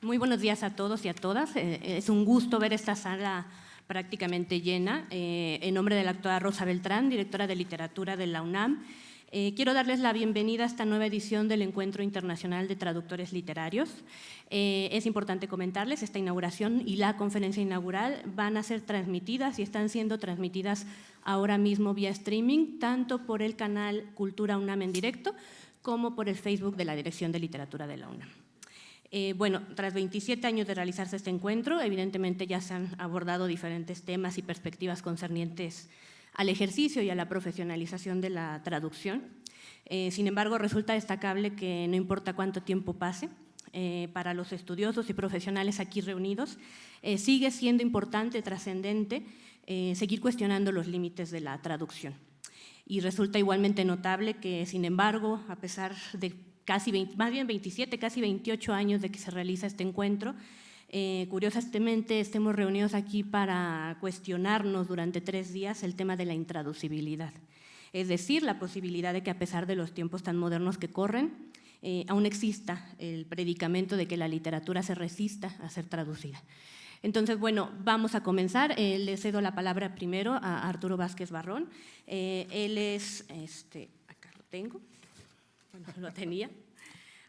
Muy buenos días a todos y a todas. Es un gusto ver esta sala prácticamente llena. En nombre de la doctora Rosa Beltrán, directora de Literatura de la UNAM, quiero darles la bienvenida a esta nueva edición del Encuentro Internacional de Traductores Literarios. Es importante comentarles, esta inauguración y la conferencia inaugural van a ser transmitidas y están siendo transmitidas ahora mismo vía streaming, tanto por el canal Cultura UNAM en directo como por el Facebook de la Dirección de Literatura de la UNAM. Bueno, tras 27 años de realizarse este encuentro, evidentemente ya se han abordado diferentes temas y perspectivas concernientes al ejercicio y a la profesionalización de la traducción. Sin embargo, resulta destacable que no importa cuánto tiempo pase, para los estudiosos y profesionales aquí reunidos, sigue siendo importante, trascendente, seguir cuestionando los límites de la traducción. Y resulta igualmente notable que, sin embargo, a pesar de más bien 27, casi 28 años de que se realiza este encuentro, curiosamente estemos reunidos aquí para cuestionarnos durante 3 días el tema de la intraducibilidad. Es decir, la posibilidad de que a pesar de los tiempos tan modernos que corren, aún exista el predicamento de que la literatura se resista a ser traducida. Entonces, bueno, vamos a comenzar. Le cedo la palabra primero a Arturo Vázquez Barrón. Él es, acá lo tengo. Bueno, lo tenía.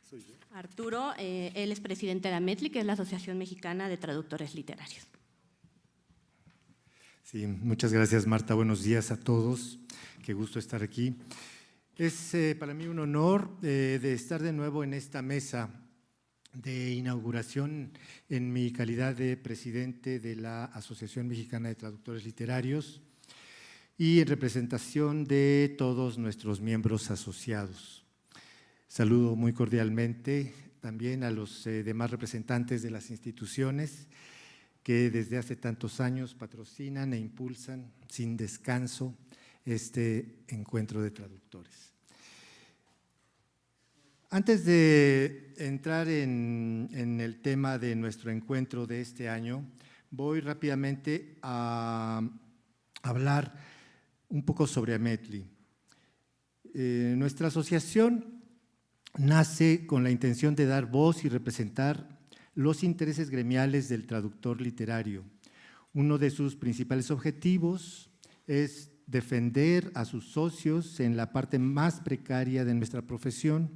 Soy yo. Arturo, él es presidente de AMETLI, que es la Asociación Mexicana de Traductores Literarios. Sí, muchas gracias, Marta. Buenos días a todos. Qué gusto estar aquí. Es para mí un honor de estar de nuevo en esta mesa de inauguración en mi calidad de presidente de la Asociación Mexicana de Traductores Literarios y en representación de todos nuestros miembros asociados. Saludo muy cordialmente también a los demás representantes de las instituciones que desde hace tantos años patrocinan e impulsan sin descanso este encuentro de traductores. Antes de entrar en el tema de nuestro encuentro de este año, voy rápidamente a hablar un poco sobre AMETLI. Nuestra asociación nace con la intención de dar voz y representar los intereses gremiales del traductor literario. Uno de sus principales objetivos es defender a sus socios en la parte más precaria de nuestra profesión,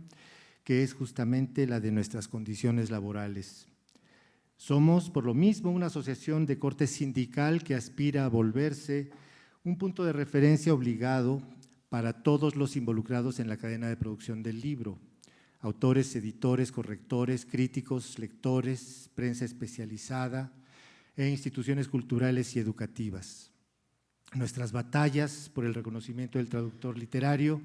que es justamente la de nuestras condiciones laborales. Somos, por lo mismo, una asociación de corte sindical que aspira a volverse un punto de referencia obligado para todos los involucrados en la cadena de producción del libro: autores, editores, correctores, críticos, lectores, prensa especializada e instituciones culturales y educativas. Nuestras batallas por el reconocimiento del traductor literario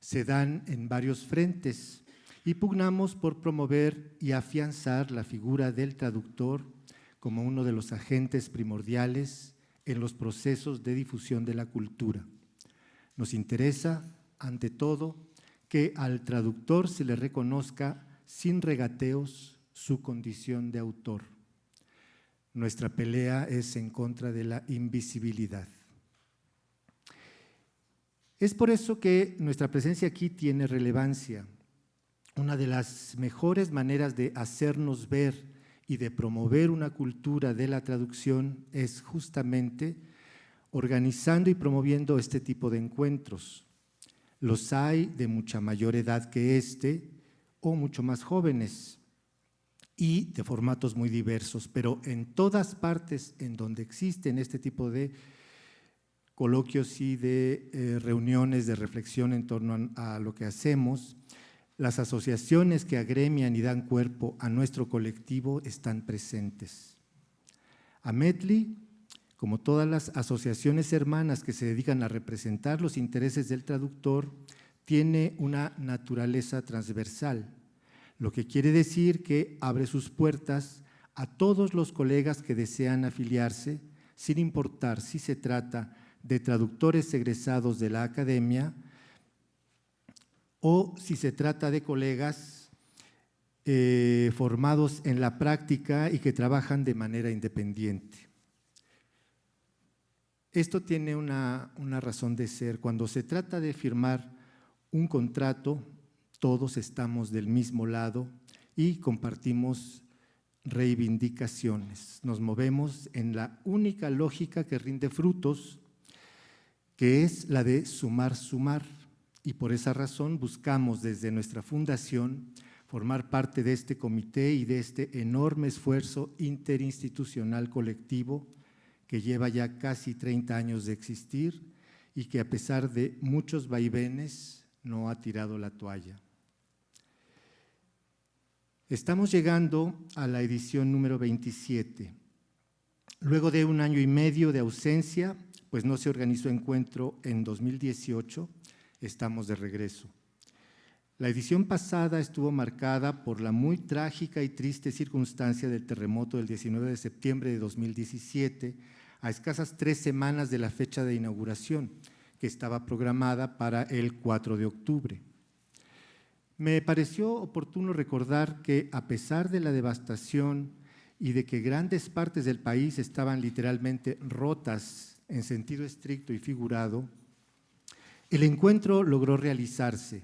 se dan en varios frentes y pugnamos por promover y afianzar la figura del traductor como uno de los agentes primordiales en los procesos de difusión de la cultura. Nos interesa, ante todo, que al traductor se le reconozca sin regateos su condición de autor. Nuestra pelea es en contra de la invisibilidad. Es por eso que nuestra presencia aquí tiene relevancia. Una de las mejores maneras de hacernos ver y de promover una cultura de la traducción es justamente organizando y promoviendo este tipo de encuentros. Los hay de mucha mayor edad que este o mucho más jóvenes y de formatos muy diversos, pero en todas partes en donde existen este tipo de coloquios y de reuniones de reflexión en torno a lo que hacemos, las asociaciones que agremian y dan cuerpo a nuestro colectivo están presentes. AMETLI, como todas las asociaciones hermanas que se dedican a representar los intereses del traductor, tiene una naturaleza transversal, lo que quiere decir que abre sus puertas a todos los colegas que desean afiliarse, sin importar si se trata de traductores egresados de la academia o si se trata de colegas formados en la práctica y que trabajan de manera independiente. Esto tiene una razón de ser. Cuando se trata de firmar un contrato, todos estamos del mismo lado y compartimos reivindicaciones. Nos movemos en la única lógica que rinde frutos, que es la de sumar, y por esa razón buscamos desde nuestra fundación formar parte de este comité y de este enorme esfuerzo interinstitucional colectivo que lleva ya casi 30 años de existir y que a pesar de muchos vaivenes no ha tirado la toalla. Estamos llegando a la edición número 27. Luego de 1 año y medio de ausencia, pues no se organizó encuentro en 2018, estamos de regreso. La edición pasada estuvo marcada por la muy trágica y triste circunstancia del terremoto del 19 de septiembre de 2017, a escasas 3 semanas de la fecha de inauguración, que estaba programada para el 4 de octubre. Me pareció oportuno recordar que, a pesar de la devastación y de que grandes partes del país estaban literalmente rotas en sentido estricto y figurado, el encuentro logró realizarse.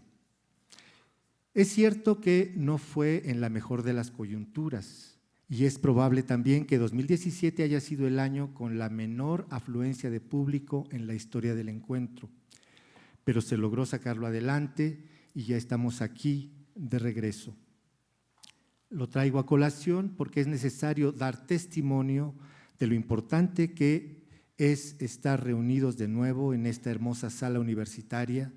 Es cierto que no fue en la mejor de las coyunturas y es probable también que 2017 haya sido el año con la menor afluencia de público en la historia del encuentro, pero se logró sacarlo adelante y ya estamos aquí de regreso. Lo traigo a colación porque es necesario dar testimonio de lo importante que es estar reunidos de nuevo en esta hermosa sala universitaria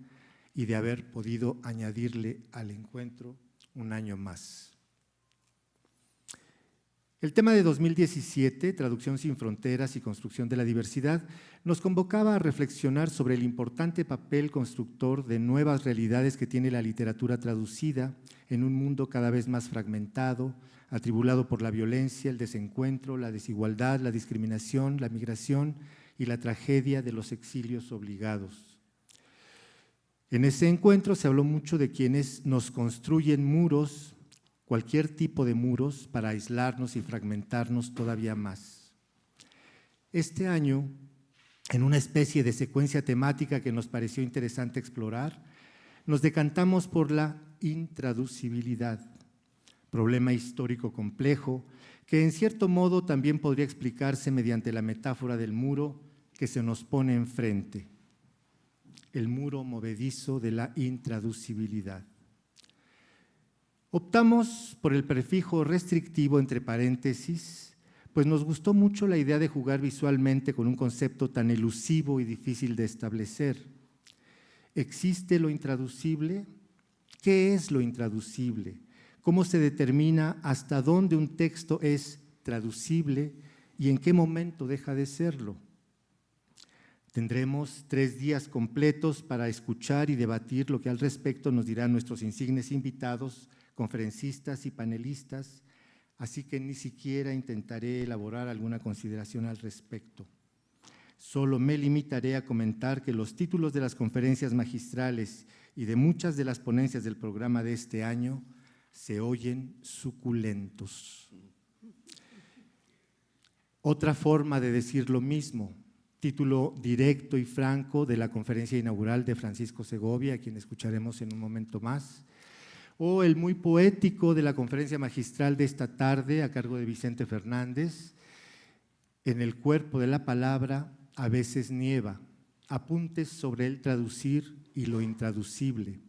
y de haber podido añadirle al encuentro un año más. El tema de 2017, Traducción sin fronteras y construcción de la diversidad, nos convocaba a reflexionar sobre el importante papel constructor de nuevas realidades que tiene la literatura traducida en un mundo cada vez más fragmentado, atribulado por la violencia, el desencuentro, la desigualdad, la discriminación, la migración y la tragedia de los exilios obligados. En ese encuentro se habló mucho de quienes nos construyen muros, cualquier tipo de muros, para aislarnos y fragmentarnos todavía más. Este año, en una especie de secuencia temática que nos pareció interesante explorar, nos decantamos por la intraducibilidad, problema histórico complejo que en cierto modo también podría explicarse mediante la metáfora del muro que se nos pone enfrente, el muro movedizo de la intraducibilidad. Optamos por el prefijo restrictivo entre paréntesis, pues nos gustó mucho la idea de jugar visualmente con un concepto tan elusivo y difícil de establecer. ¿Existe lo intraducible? ¿Qué es lo intraducible? ¿Cómo se determina hasta dónde un texto es traducible y en qué momento deja de serlo? Tendremos 3 días completos para escuchar y debatir lo que al respecto nos dirán nuestros insignes invitados, conferencistas y panelistas, así que ni siquiera intentaré elaborar alguna consideración al respecto. Solo me limitaré a comentar que los títulos de las conferencias magistrales y de muchas de las ponencias del programa de este año se oyen suculentos. Otra forma de decir lo mismo, título directo y franco de la conferencia inaugural de Francisco Segovia, a quien escucharemos en un momento más, o el muy poético de la conferencia magistral de esta tarde a cargo de Vicente Fernández, en el cuerpo de la palabra a veces nieva, apuntes sobre el traducir y lo intraducible,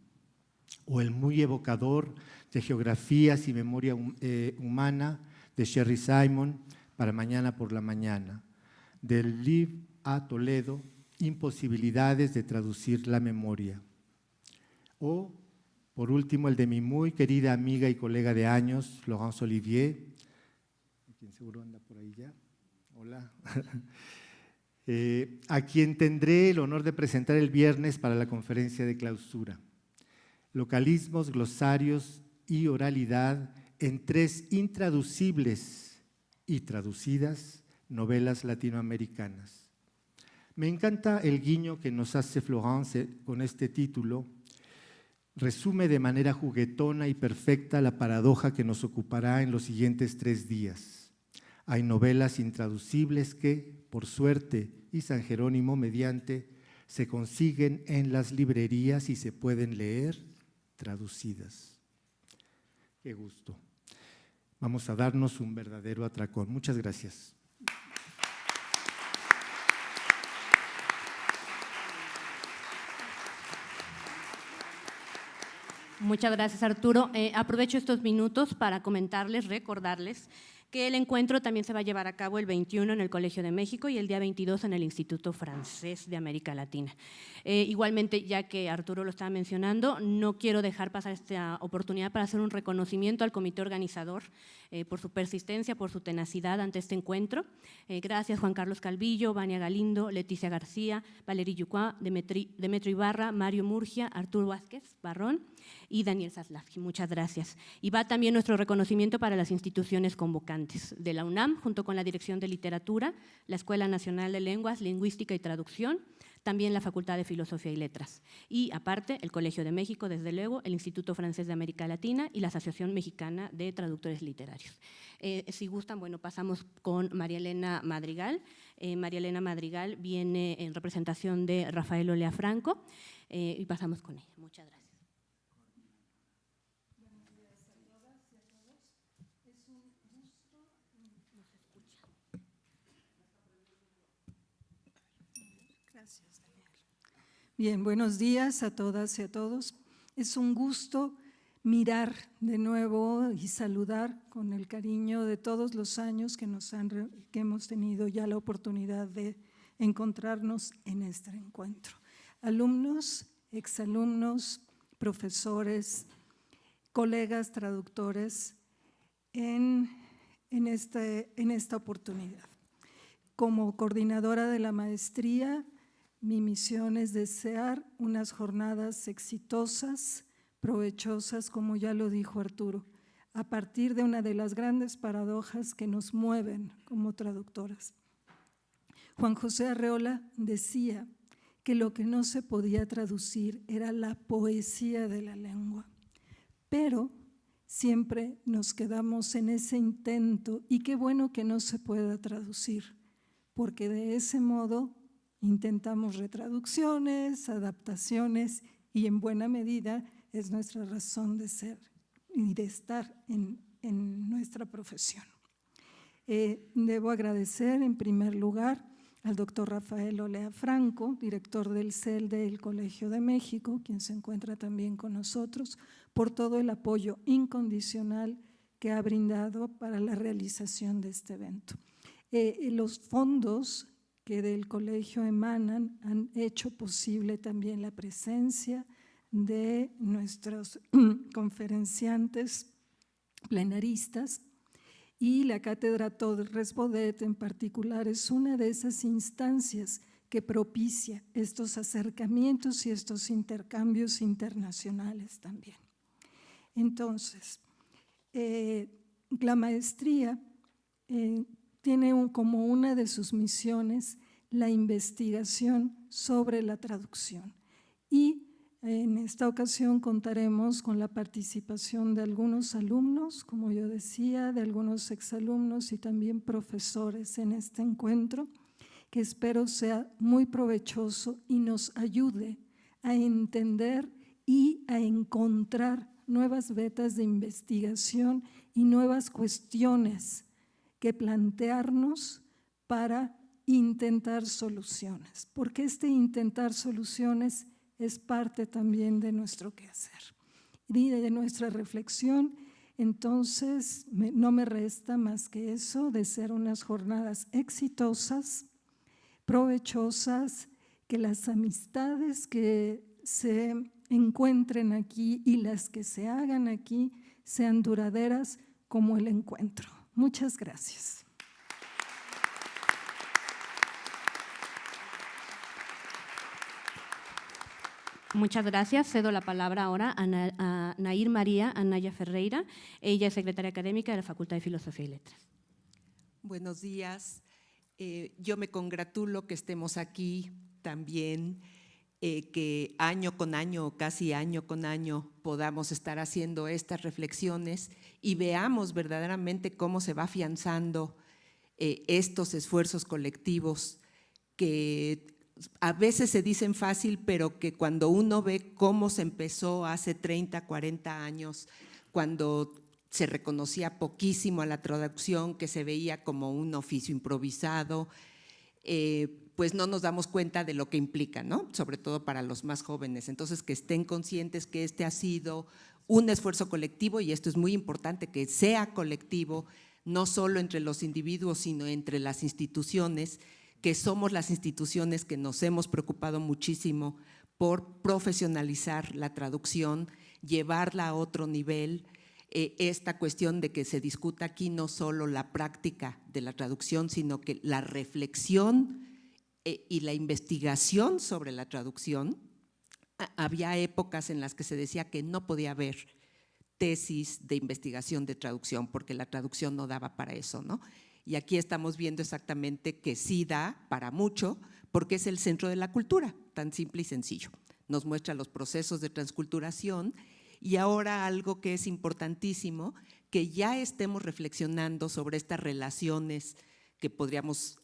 o el muy evocador de Geografías y Memoria Humana de Sherry Simon para mañana por la mañana, del Liv A. Toledo, Imposibilidades de traducir la memoria. O, por último, el de mi muy querida amiga y colega de años, Florence Olivier, quien seguro anda por ahí ya. Hola. A quien tendré el honor de presentar el viernes para la conferencia de clausura. Localismos, glosarios y oralidad en 3 intraducibles y traducidas novelas latinoamericanas. Me encanta el guiño que nos hace Florence con este título. Resume de manera juguetona y perfecta la paradoja que nos ocupará en los siguientes 3 días. Hay novelas intraducibles que, por suerte y San Jerónimo mediante, se consiguen en las librerías y se pueden leer traducidas. Qué gusto. vamos a darnos un verdadero atracón. Muchas gracias. Muchas gracias, Arturo. Aprovecho estos minutos para comentarles, recordarles que el encuentro también se va a llevar a cabo el 21 en el Colegio de México y el día 22 en el Instituto Francés de América Latina. Igualmente, ya que Arturo lo estaba mencionando, no quiero dejar pasar esta oportunidad para hacer un reconocimiento al comité organizador por su persistencia, por su tenacidad ante este encuentro. Gracias Juan Carlos Calvillo, Vania Galindo, Leticia García, Valerie Yucuá, Demetrio Ibarra, Mario Murgia, Arturo Vázquez Barrón y Daniel Zaslavsky. Muchas gracias. Y va también nuestro reconocimiento para las instituciones convocantes de la UNAM, junto con la Dirección de Literatura, la Escuela Nacional de Lenguas, Lingüística y Traducción, también la Facultad de Filosofía y Letras. Y aparte, el Colegio de México, desde luego, el Instituto Francés de América Latina y la Asociación Mexicana de Traductores Literarios. Si gustan, bueno, pasamos con María Elena Madrigal. María Elena Madrigal viene en representación de Rafael Olea Franco y pasamos con ella. Muchas gracias. Gracias, Daniel. Bien, buenos días a todas y a todos. Es un gusto mirar de nuevo y saludar con el cariño de todos los años que hemos tenido ya la oportunidad de encontrarnos en este encuentro. Alumnos, exalumnos, profesores, colegas traductores en esta oportunidad. Como coordinadora de la maestría, mi misión es desear unas jornadas exitosas, provechosas, como ya lo dijo Arturo, a partir de una de las grandes paradojas que nos mueven como traductoras. Juan José Arreola decía que lo que no se podía traducir era la poesía de la lengua, pero siempre nos quedamos en ese intento y qué bueno que no se pueda traducir, porque de ese modo intentamos retraducciones, adaptaciones y en buena medida es nuestra razón de ser y de estar en nuestra profesión. Debo agradecer en primer lugar al doctor Rafael Olea Franco, director del CEL del Colegio de México, quien se encuentra también con nosotros, por todo el apoyo incondicional que ha brindado para la realización de este evento. Los fondos que del colegio emanan han hecho posible también la presencia de nuestros conferenciantes plenaristas y la Cátedra Torres Bodet en particular es una de esas instancias que propicia estos acercamientos y estos intercambios internacionales también. Entonces, la maestría tiene como una de sus misiones la investigación sobre la traducción y en esta ocasión contaremos con la participación de algunos alumnos, como yo decía, de algunos exalumnos y también profesores en este encuentro, que espero sea muy provechoso y nos ayude a entender y a encontrar nuevas vetas de investigación y nuevas cuestiones que plantearnos para intentar soluciones, porque este intentar soluciones es parte también de nuestro quehacer y de nuestra reflexión. Entonces, no me resta más que eso, de ser unas jornadas exitosas, provechosas, que las amistades que se encuentren aquí y las que se hagan aquí sean duraderas como el encuentro. Muchas gracias. Muchas gracias. Cedo la palabra ahora a Nair María Anaya Ferreira. Ella es secretaria académica de la Facultad de Filosofía y Letras. Buenos días. Yo me congratulo que estemos aquí también, que año con año, casi año con año, podamos estar haciendo estas reflexiones y veamos verdaderamente cómo se va afianzando estos esfuerzos colectivos que a veces se dicen fácil, pero que cuando uno ve cómo se empezó hace 30, 40 años, cuando se reconocía poquísimo a la traducción, que se veía como un oficio improvisado, pues no nos damos cuenta de lo que implica, ¿no? Sobre todo para los más jóvenes. Entonces, que estén conscientes que este ha sido un esfuerzo colectivo, y esto es muy importante, que sea colectivo, no solo entre los individuos, sino entre las instituciones, que somos las instituciones que nos hemos preocupado muchísimo por profesionalizar la traducción, llevarla a otro nivel. Esta cuestión de que se discuta aquí no solo la práctica de la traducción, sino que la reflexión y la investigación sobre la traducción. Había épocas en las que se decía que no podía haber tesis de investigación de traducción porque la traducción no daba para eso, ¿no? Y aquí estamos viendo exactamente que sí da para mucho, porque es el centro de la cultura, tan simple y sencillo. Nos muestra los procesos de transculturación. Y ahora algo que es importantísimo, que ya estemos reflexionando sobre estas relaciones que podríamos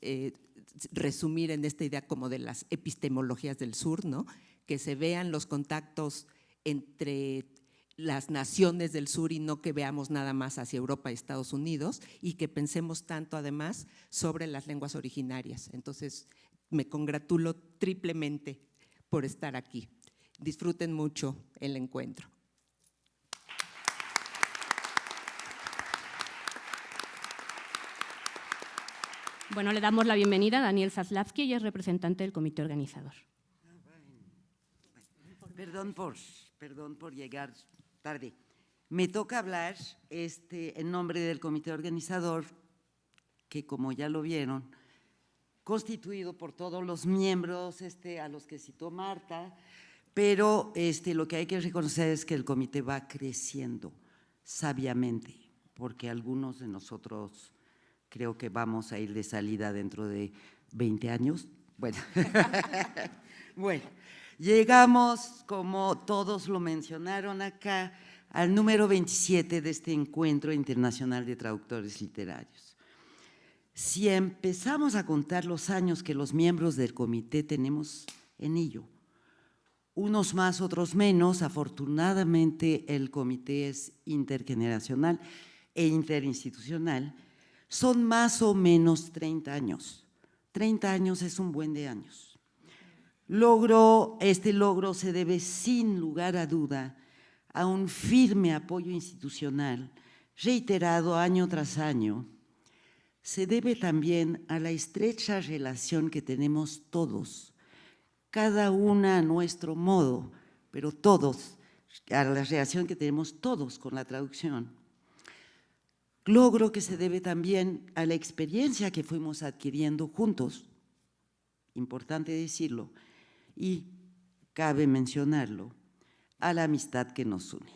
resumir en esta idea como de las epistemologías del sur, ¿no? Que se vean los contactos entre las naciones del sur y no que veamos nada más hacia Europa y Estados Unidos, y que pensemos tanto además sobre las lenguas originarias. Entonces, me congratulo triplemente por estar aquí. Disfruten mucho el encuentro. Bueno, le damos la bienvenida a Daniel Zaslavsky, y es representante del comité organizador. Perdón por llegar tarde. Me toca hablar en nombre del comité organizador, que como ya lo vieron, constituido por todos los miembros a los que citó Marta, pero lo que hay que reconocer es que el comité va creciendo sabiamente, porque algunos de nosotros creo que vamos a ir de salida dentro de 20 años. Bueno, bueno, llegamos, como todos lo mencionaron acá, al número 27 de este Encuentro Internacional de Traductores Literarios. Si empezamos a contar los años que los miembros del comité tenemos en ello, unos más, otros menos, afortunadamente el comité es intergeneracional e interinstitucional, son más o menos 30 años. 30 años es un buen de años. Este logro se debe sin lugar a duda a un firme apoyo institucional reiterado año tras año. Se debe también a la estrecha relación que tenemos todos, cada una a nuestro modo, pero todos, a la relación que tenemos todos con la traducción. Logro que se debe también a la experiencia que fuimos adquiriendo juntos, importante decirlo, y cabe mencionarlo, a la amistad que nos une.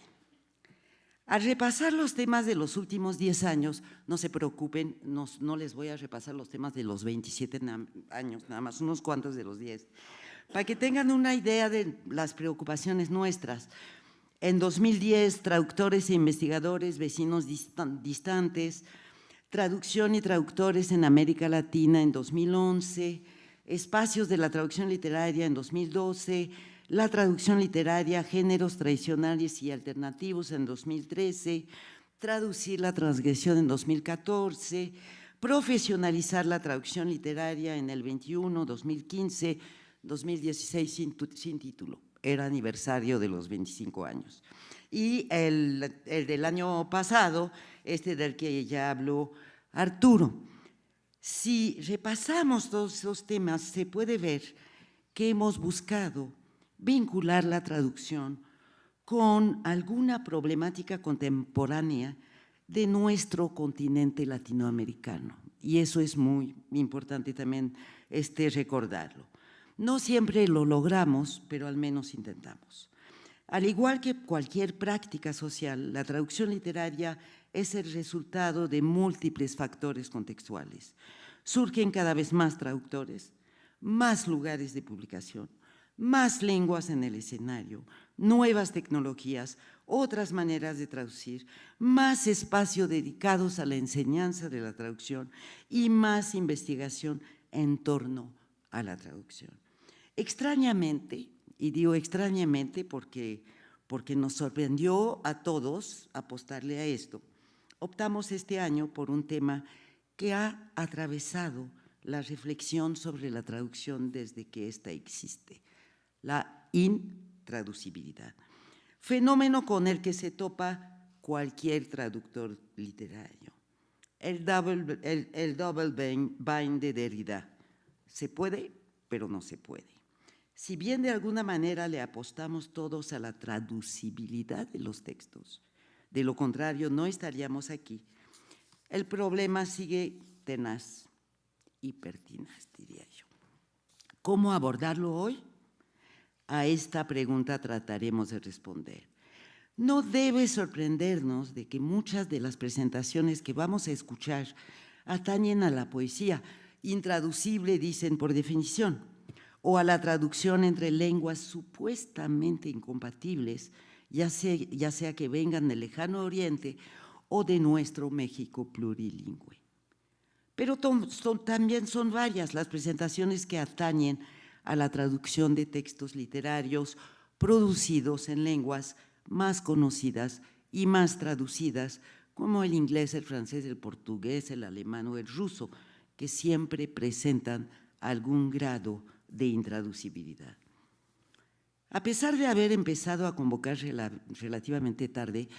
Al repasar los temas de los últimos 10 años, no se preocupen, no les voy a repasar los temas de los 27 años, nada más, unos cuantos de los 10, para que tengan una idea de las preocupaciones nuestras. En 2010, traductores e investigadores, vecinos distantes, traducción y traductores en América Latina en 2011, espacios de la traducción literaria en 2012, la traducción literaria, géneros tradicionales y alternativos en 2013, traducir la transgresión en 2014, profesionalizar la traducción literaria en el 21, 2015, 2016 sin título. Era aniversario de los 25 años. Y el del año pasado, del que ya habló Arturo. Si repasamos todos esos temas, se puede ver que hemos buscado vincular la traducción con alguna problemática contemporánea de nuestro continente latinoamericano. Y eso es muy importante también recordarlo. No siempre lo logramos, pero al menos intentamos. Al igual que cualquier práctica social, la traducción literaria es el resultado de múltiples factores contextuales. Surgen cada vez más traductores, más lugares de publicación, más lenguas en el escenario, nuevas tecnologías, otras maneras de traducir, más espacio dedicados a la enseñanza de la traducción y más investigación en torno a la traducción. Extrañamente, y digo extrañamente porque nos sorprendió a todos apostarle a esto, Optamos este año por un tema que ha atravesado la reflexión sobre la traducción desde que ésta existe, la intraducibilidad, fenómeno con el que se topa cualquier traductor literario. El double bind de Derrida. Se puede, pero no se puede. Si bien de alguna manera le apostamos todos a la traducibilidad de los textos, de lo contrario no estaríamos aquí, el problema sigue tenaz y pertinaz, diría yo. ¿Cómo abordarlo hoy? A esta pregunta trataremos de responder. No debe sorprendernos de que muchas de las presentaciones que vamos a escuchar atañen a la poesía, intraducible, dicen por definición, o a la traducción entre lenguas supuestamente incompatibles, ya sea que vengan del lejano oriente o de nuestro México plurilingüe. Pero también son varias las presentaciones que atañen a la traducción de textos literarios producidos en lenguas más conocidas y más traducidas, como el inglés, el francés, el portugués, el alemán o el ruso, que siempre presentan algún grado de intraducibilidad. A pesar de haber empezado a convocar relativamente tarde,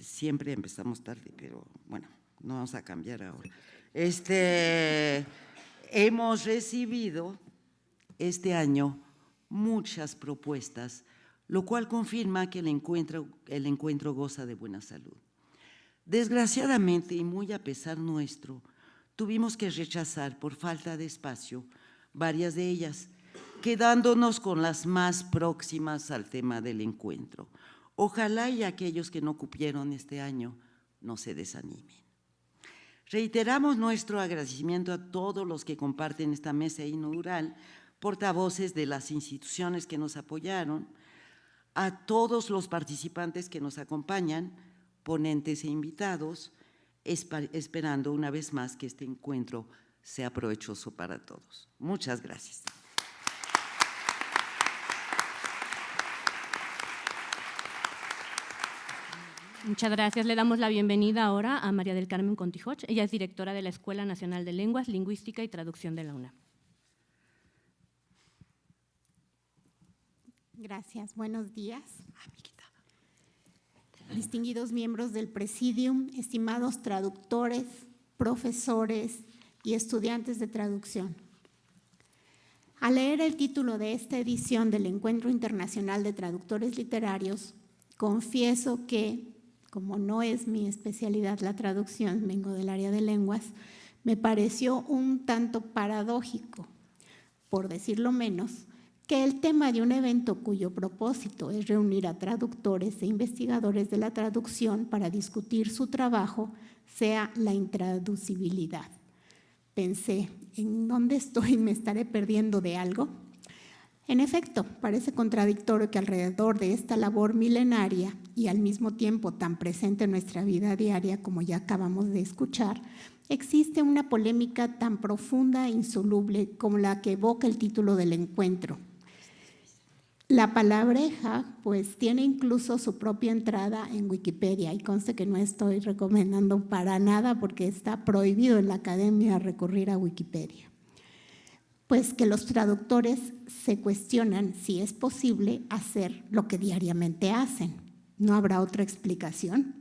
siempre empezamos tarde, pero bueno, no vamos a cambiar ahora. Hemos recibido este año muchas propuestas, lo cual confirma que el encuentro goza de buena salud. Desgraciadamente, y muy a pesar nuestro, tuvimos que rechazar por falta de espacio varias de ellas, quedándonos con las más próximas al tema del encuentro. Ojalá y aquellos que no cupieron este año no se desanimen. Reiteramos nuestro agradecimiento a todos los que comparten esta mesa inaugural, portavoces de las instituciones que nos apoyaron, a todos los participantes que nos acompañan, ponentes e invitados, esperando una vez más que este encuentro sea provechoso para todos. Muchas gracias. Muchas gracias. Le damos la bienvenida ahora a María del Carmen Contijoch. Ella es directora de la Escuela Nacional de Lenguas, Lingüística y Traducción de la UNAM. Gracias. Buenos días. Distinguidos miembros del Presidium, estimados traductores, profesores y estudiantes de traducción. Al leer el título de esta edición del Encuentro Internacional de Traductores Literarios, confieso que, como no es mi especialidad la traducción, vengo del área de lenguas, me pareció un tanto paradójico, por decirlo menos, que el tema de un evento cuyo propósito es reunir a traductores e investigadores de la traducción para discutir su trabajo sea la intraducibilidad. Pensé, ¿en dónde estoy? ¿Me estaré perdiendo de algo? En efecto, parece contradictorio que alrededor de esta labor milenaria y al mismo tiempo tan presente en nuestra vida diaria, como ya acabamos de escuchar, existe una polémica tan profunda e insoluble como la que evoca el título del encuentro. La palabreja, pues, tiene incluso su propia entrada en Wikipedia y conste que no estoy recomendando para nada porque está prohibido en la academia recurrir a Wikipedia. Pues que los traductores se cuestionan si es posible hacer lo que diariamente hacen. ¿No habrá otra explicación?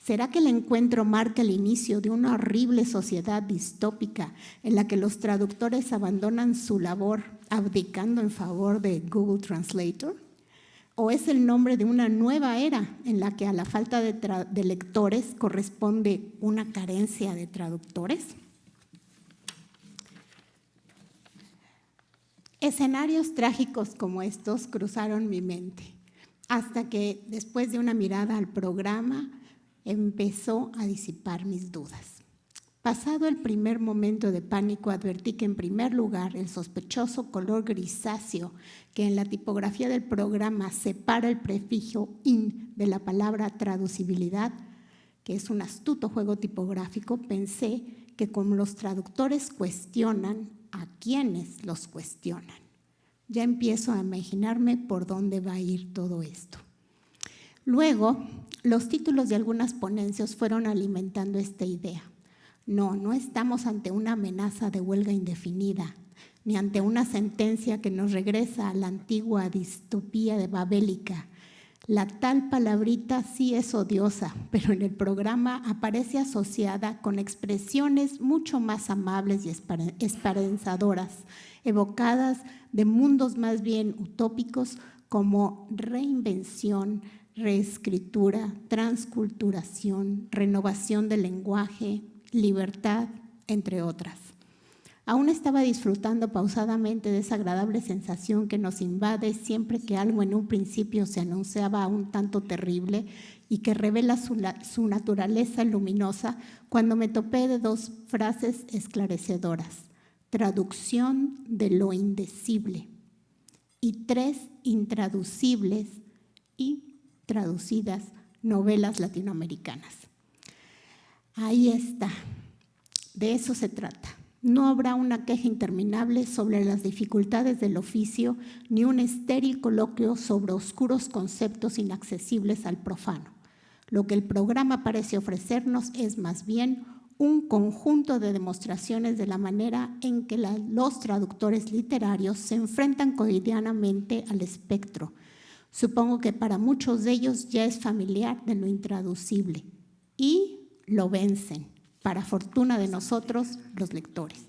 ¿Será que el encuentro marca el inicio de una horrible sociedad distópica en la que los traductores abandonan su labor abdicando en favor de Google Translator? ¿O es el nombre de una nueva era en la que a la falta de lectores corresponde una carencia de traductores? Escenarios trágicos como estos cruzaron mi mente, hasta que después de una mirada al programa empezó a disipar mis dudas. Pasado el primer momento de pánico, advertí que en primer lugar el sospechoso color grisáceo que en la tipografía del programa separa el prefijo in de la palabra traducibilidad, que es un astuto juego tipográfico, pensé que como los traductores cuestionan, ¿a quiénes los cuestionan? Ya empiezo a imaginarme por dónde va a ir todo esto. Luego, los títulos de algunas ponencias fueron alimentando esta idea. No estamos ante una amenaza de huelga indefinida, ni ante una sentencia que nos regresa a la antigua distopía de babélica. La tal palabrita sí es odiosa, pero en el programa aparece asociada con expresiones mucho más amables y esperanzadoras, evocadas de mundos más bien utópicos como reinvención, reescritura, transculturación, renovación del lenguaje, libertad, entre otras. Aún estaba disfrutando pausadamente de esa agradable sensación que nos invade siempre que algo en un principio se anunciaba un tanto terrible y que revela su naturaleza luminosa, cuando me topé de dos frases esclarecedoras: traducción de lo indecible, y 3 intraducibles y traducidas novelas latinoamericanas. Ahí está, de eso se trata. No habrá una queja interminable sobre las dificultades del oficio, ni un estéril coloquio sobre oscuros conceptos inaccesibles al profano. Lo que el programa parece ofrecernos es más bien un conjunto de demostraciones de la manera en que los traductores literarios se enfrentan cotidianamente al espectro. Supongo que para muchos de ellos ya es familiar de lo intraducible y lo vencen, para fortuna de nosotros, los lectores.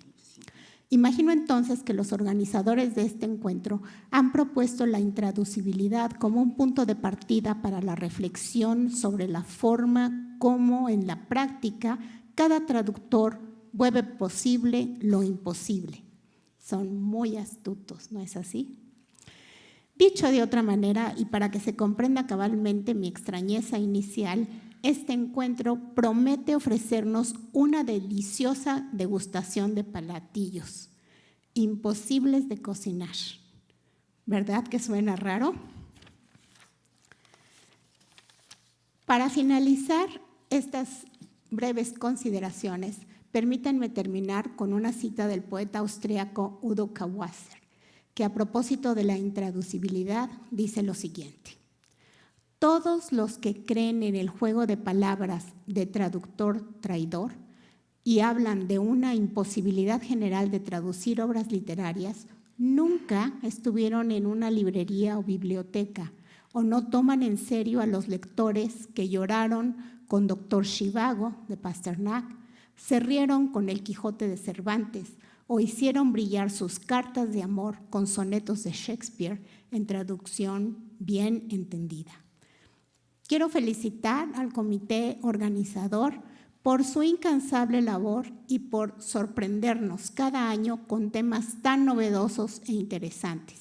Imagino entonces que los organizadores de este encuentro han propuesto la intraducibilidad como un punto de partida para la reflexión sobre la forma como en la práctica cada traductor vuelve posible lo imposible. Son muy astutos, ¿no es así? Dicho de otra manera, y para que se comprenda cabalmente mi extrañeza inicial, este encuentro promete ofrecernos una deliciosa degustación de platillos, imposibles de cocinar. ¿Verdad que suena raro? Para finalizar estas breves consideraciones, permítanme terminar con una cita del poeta austríaco Udo Kawasser, que a propósito de la intraducibilidad dice lo siguiente: todos los que creen en el juego de palabras de traductor traidor y hablan de una imposibilidad general de traducir obras literarias, nunca estuvieron en una librería o biblioteca, o no toman en serio a los lectores que lloraron con Doctor Zhivago de Pasternak, se rieron con El Quijote de Cervantes o hicieron brillar sus cartas de amor con sonetos de Shakespeare en traducción bien entendida. Quiero felicitar al comité organizador por su incansable labor y por sorprendernos cada año con temas tan novedosos e interesantes.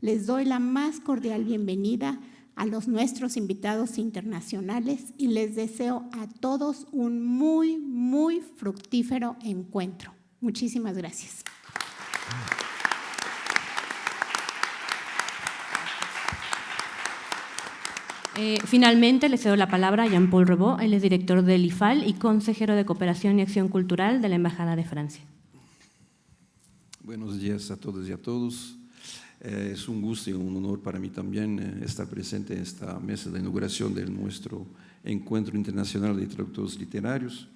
Les doy la más cordial bienvenida a nuestros invitados internacionales y les deseo a todos un muy, muy fructífero encuentro. Muchísimas gracias. Finalmente, le cedo la palabra a Jean-Paul Rebot. Él es director del IFAL y consejero de Cooperación y Acción Cultural de la Embajada de Francia. Buenos días a todas y a todos. Es un gusto y un honor para mí también estar presente en esta mesa de inauguración de nuestro Encuentro Internacional de Traductores Literarios.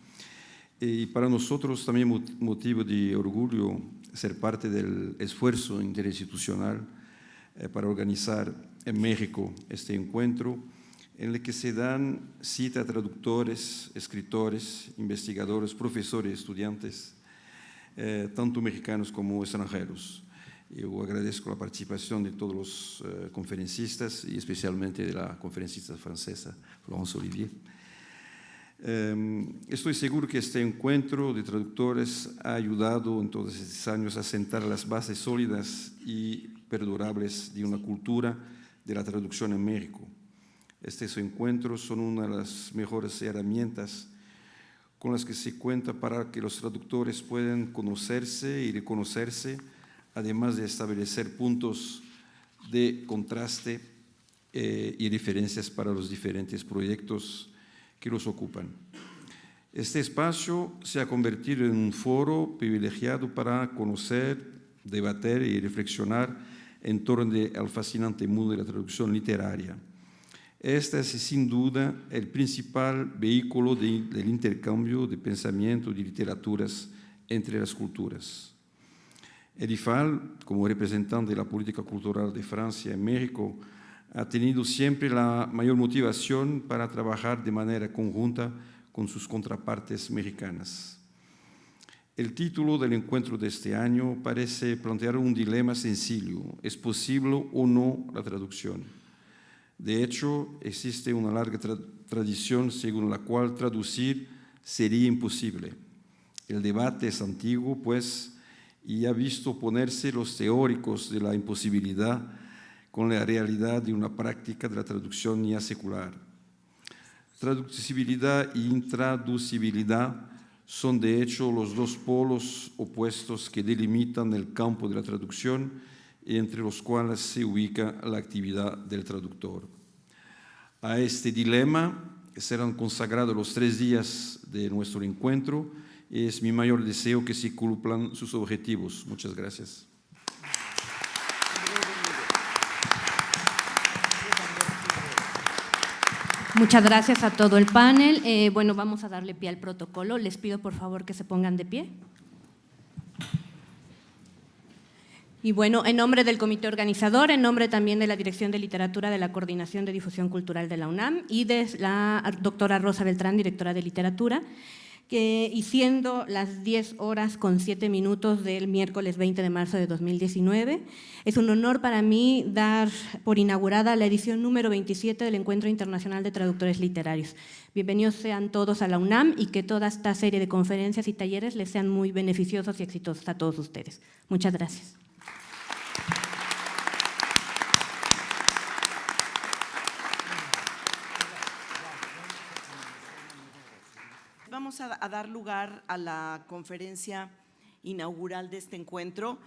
Y para nosotros también motivo de orgullo ser parte del esfuerzo interinstitucional para organizar en México este encuentro, en el que se dan cita a traductores, escritores, investigadores, profesores, estudiantes, tanto mexicanos como extranjeros. Yo agradezco la participación de todos los conferencistas y especialmente de la conferencista francesa, Florence Olivier. Estoy seguro que este encuentro de traductores ha ayudado en todos estos años a sentar las bases sólidas y perdurables de una cultura de la traducción en México. Estos encuentros son una de las mejores herramientas con las que se cuenta para que los traductores puedan conocerse y reconocerse, además de establecer puntos de contraste y referencias para los diferentes proyectos que los ocupan. Este espacio se ha convertido en un foro privilegiado para conocer, debatir y reflexionar en torno al fascinante mundo de la traducción literaria. Este es sin duda el principal vehículo del intercambio de pensamiento, de literaturas entre las culturas. El IFAL, como representante de la política cultural de Francia en México, ha tenido siempre la mayor motivación para trabajar de manera conjunta con sus contrapartes mexicanas. El título del encuentro de este año parece plantear un dilema sencillo: ¿es posible o no la traducción? De hecho, existe una larga tradición según la cual traducir sería imposible. El debate es antiguo, pues, y ha visto oponerse los teóricos de la imposibilidad con la realidad de una práctica de la traducción ya secular. Traducibilidad e intraducibilidad son, de hecho, los dos polos opuestos que delimitan el campo de la traducción, entre los cuales se ubica la actividad del traductor. A este dilema serán consagrados los 3 días de nuestro encuentro y es mi mayor deseo que se cumplan sus objetivos. Muchas gracias. Muchas gracias a todo el panel. Bueno, vamos a darle pie al protocolo. Les pido por favor que se pongan de pie. Y bueno, en nombre del comité organizador, en nombre también de la Dirección de Literatura de la Coordinación de Difusión Cultural de la UNAM y de la doctora Rosa Beltrán, directora de Literatura, y siendo las 10:07 del miércoles 20 de marzo de 2019, es un honor para mí dar por inaugurada la edición número 27 del Encuentro Internacional de Traductores Literarios. Bienvenidos sean todos a la UNAM y que toda esta serie de conferencias y talleres les sean muy beneficiosos y exitosos a todos ustedes. Muchas gracias. Vamos a dar lugar a la conferencia inaugural de este encuentro.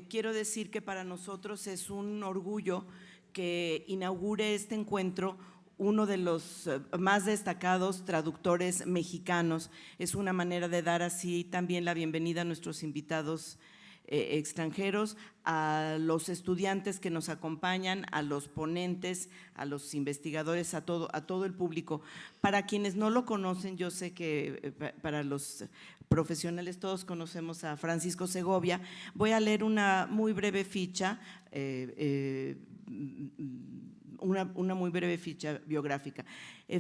Quiero decir que para nosotros es un orgullo que inaugure este encuentro uno de los más destacados traductores mexicanos. Es una manera de dar así también la bienvenida a nuestros invitados extranjeros, a los estudiantes que nos acompañan, a los ponentes, a los investigadores, a todo el público. Para quienes no lo conocen, yo sé que para los profesionales todos conocemos a Francisco Segovia. Voy a leer una muy breve ficha, una muy breve ficha biográfica.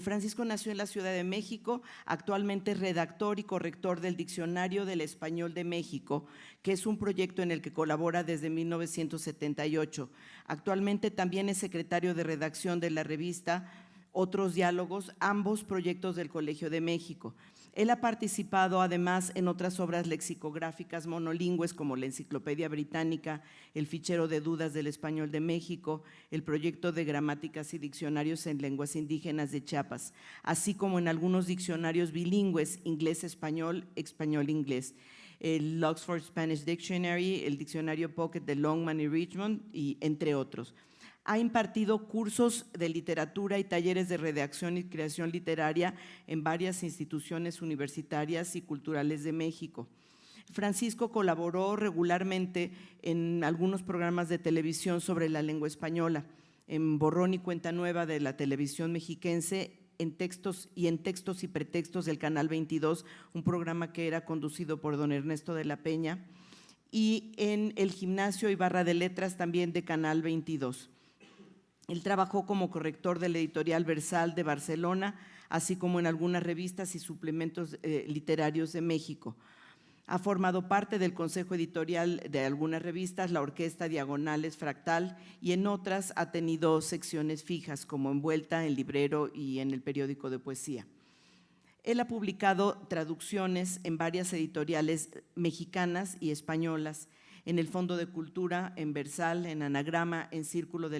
Francisco nació en la Ciudad de México, actualmente es redactor y corrector del Diccionario del Español de México, que es un proyecto en el que colabora desde 1978. Actualmente también es secretario de redacción de la revista Otros Diálogos, ambos proyectos del Colegio de México. Él ha participado además en otras obras lexicográficas monolingües como la Enciclopedia Británica, el Fichero de Dudas del Español de México, el proyecto de gramáticas y diccionarios en lenguas indígenas de Chiapas, así como en algunos diccionarios bilingües, inglés-español, español-inglés, el Oxford Spanish Dictionary, el diccionario Pocket de Longman y Richmond, y entre otros. Ha impartido cursos de literatura y talleres de redacción y creación literaria en varias instituciones universitarias y culturales de México. Francisco colaboró regularmente en algunos programas de televisión sobre la lengua española, en Borrón y Cuenta Nueva de la televisión mexiquense, en textos y pretextos del Canal 22, un programa que era conducido por don Ernesto de la Peña, y en el Gimnasio y Barra de Letras también de Canal 22. Él trabajó como corrector del editorial Versal de Barcelona, así como en algunas revistas y suplementos literarios de México. Ha formado parte del consejo editorial de algunas revistas, la Orquesta Diagonales Fractal, y en otras ha tenido secciones fijas como Envuelta, en Librero y en el periódico de poesía. Él ha publicado traducciones en varias editoriales mexicanas y españolas, en el Fondo de Cultura, en Versal, en Anagrama, en Círculo de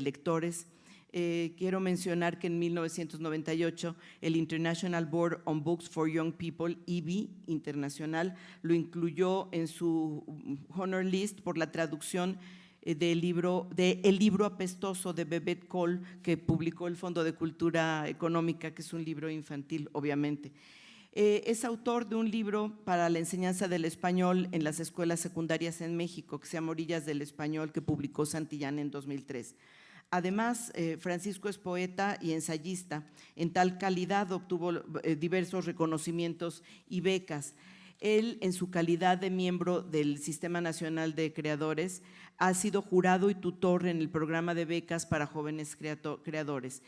Lectores. Quiero mencionar que en 1998 el International Board on Books for Young People, IBI Internacional, lo incluyó en su honor list por la traducción El libro apestoso de Bebet Cole, que publicó el Fondo de Cultura Económica, que es un libro infantil, obviamente. Es autor de un libro para la enseñanza del español en las escuelas secundarias en México, que se llama Orillas del Español, que publicó Santillán en 2003. Además, Francisco es poeta y ensayista. En tal calidad obtuvo diversos reconocimientos y becas. Él, en su calidad de miembro del Sistema Nacional de Creadores, ha sido jurado y tutor en el programa de becas para jóvenes creadores.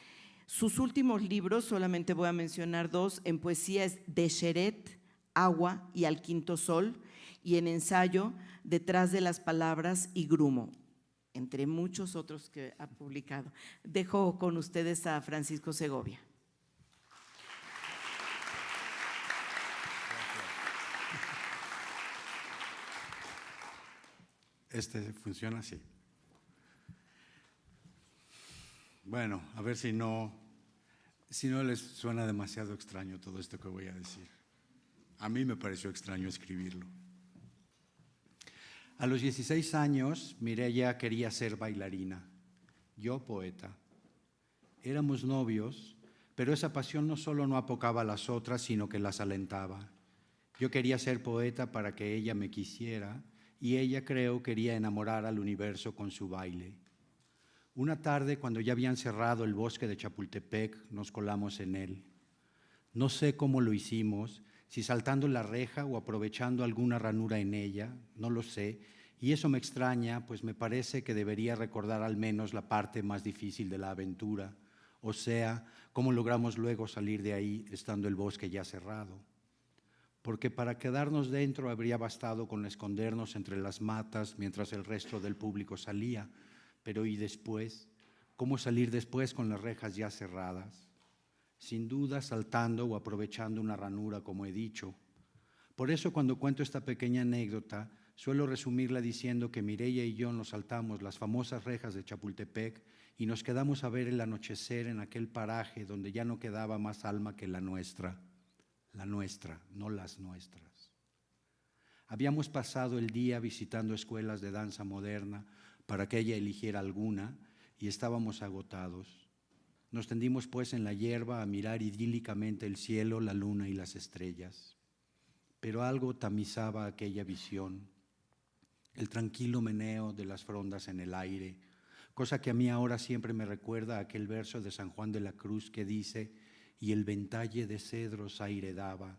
Sus últimos libros, solamente voy a mencionar dos, en poesía es De Xeret, Agua y Al Quinto Sol, y en ensayo Detrás de las Palabras y Grumo, entre muchos otros que ha publicado. Dejo con ustedes a Francisco Segovia. Funciona así. Bueno, a ver si no les suena demasiado extraño todo esto que voy a decir. A mí me pareció extraño escribirlo. A los 16 años, Mireia quería ser bailarina, yo poeta. Éramos novios, pero esa pasión no solo no apocaba a las otras, sino que las alentaba. Yo quería ser poeta para que ella me quisiera, y ella, creo, quería enamorar al universo con su baile. Una tarde, cuando ya habían cerrado el bosque de Chapultepec, nos colamos en él. No sé cómo lo hicimos, si saltando la reja o aprovechando alguna ranura en ella, no lo sé, y eso me extraña, pues me parece que debería recordar al menos la parte más difícil de la aventura, o sea, cómo logramos luego salir de ahí estando el bosque ya cerrado. Porque para quedarnos dentro habría bastado con escondernos entre las matas mientras el resto del público salía, pero ¿y después? ¿Cómo salir después con las rejas ya cerradas? Sin duda saltando o aprovechando una ranura, como he dicho. Por eso cuando cuento esta pequeña anécdota, suelo resumirla diciendo que Mireia y yo nos saltamos las famosas rejas de Chapultepec y nos quedamos a ver el anochecer en aquel paraje donde ya no quedaba más alma que la nuestra, no las nuestras. Habíamos pasado el día visitando escuelas de danza moderna para que ella eligiera alguna y estábamos agotados. Nos tendimos pues en la hierba a mirar idílicamente el cielo, la luna y las estrellas. Pero algo tamizaba aquella visión, el tranquilo meneo de las frondas en el aire, cosa que a mí ahora siempre me recuerda a aquel verso de San Juan de la Cruz que dice: y el ventalle de cedros aire daba,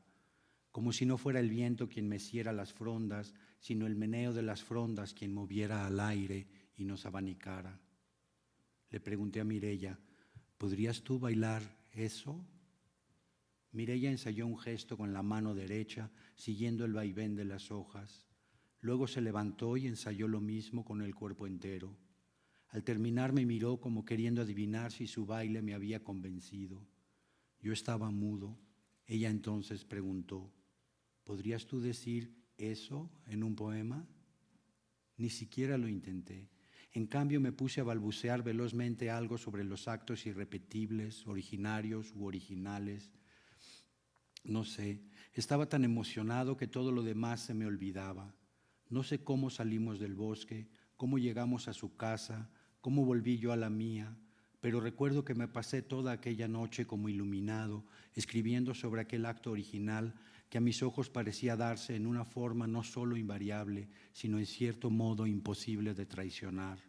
como si no fuera el viento quien meciera las frondas, sino el meneo de las frondas quien moviera al aire y nos abanicara. Le pregunté a Mireia: ¿podrías tú bailar eso? Mireia ensayó un gesto con la mano derecha, siguiendo el vaivén de las hojas. Luego se levantó y ensayó lo mismo con el cuerpo entero. Al terminar me miró como queriendo adivinar si su baile me había convencido. Yo estaba mudo. Ella entonces preguntó: ¿podrías tú decir eso en un poema? Ni siquiera lo intenté. En cambio me puse a balbucear velozmente algo sobre los actos irrepetibles, originarios u originales. No sé, estaba tan emocionado que todo lo demás se me olvidaba. No sé cómo salimos del bosque, cómo llegamos a su casa, cómo volví yo a la mía, pero recuerdo que me pasé toda aquella noche como iluminado, escribiendo sobre aquel acto original que a mis ojos parecía darse en una forma no solo invariable, sino en cierto modo imposible de traicionar.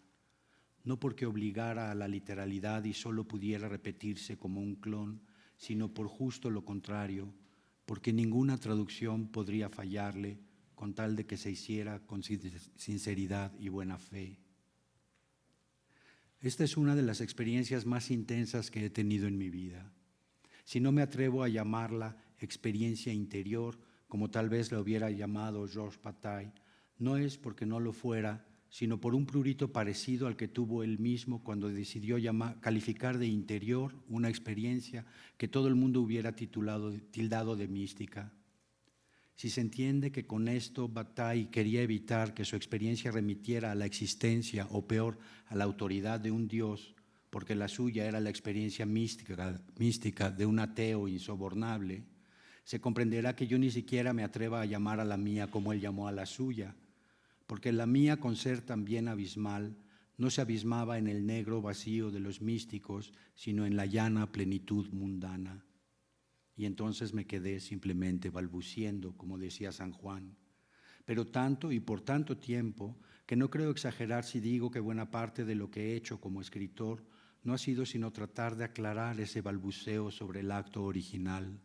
No porque obligara a la literalidad y solo pudiera repetirse como un clon, sino por justo lo contrario, porque ninguna traducción podría fallarle con tal de que se hiciera con sinceridad y buena fe. Esta es una de las experiencias más intensas que he tenido en mi vida. Si no me atrevo a llamarla experiencia interior, como tal vez la hubiera llamado Georges Bataille, no es porque no lo fuera, sino por un prurito parecido al que tuvo él mismo cuando decidió calificar de interior una experiencia que todo el mundo hubiera tildado de mística. Si se entiende que con esto Bataille quería evitar que su experiencia remitiera a la existencia, o peor, a la autoridad de un Dios, porque la suya era la experiencia mística de un ateo insobornable, se comprenderá que yo ni siquiera me atreva a llamar a la mía como él llamó a la suya, porque la mía, con ser también abismal, no se abismaba en el negro vacío de los místicos, sino en la llana plenitud mundana. Y entonces me quedé simplemente balbuciendo, como decía San Juan. pero tanto y por tanto tiempo que no creo exagerar si digo que buena parte de lo que he hecho como escritor no ha sido sino tratar de aclarar ese balbuceo sobre el acto original.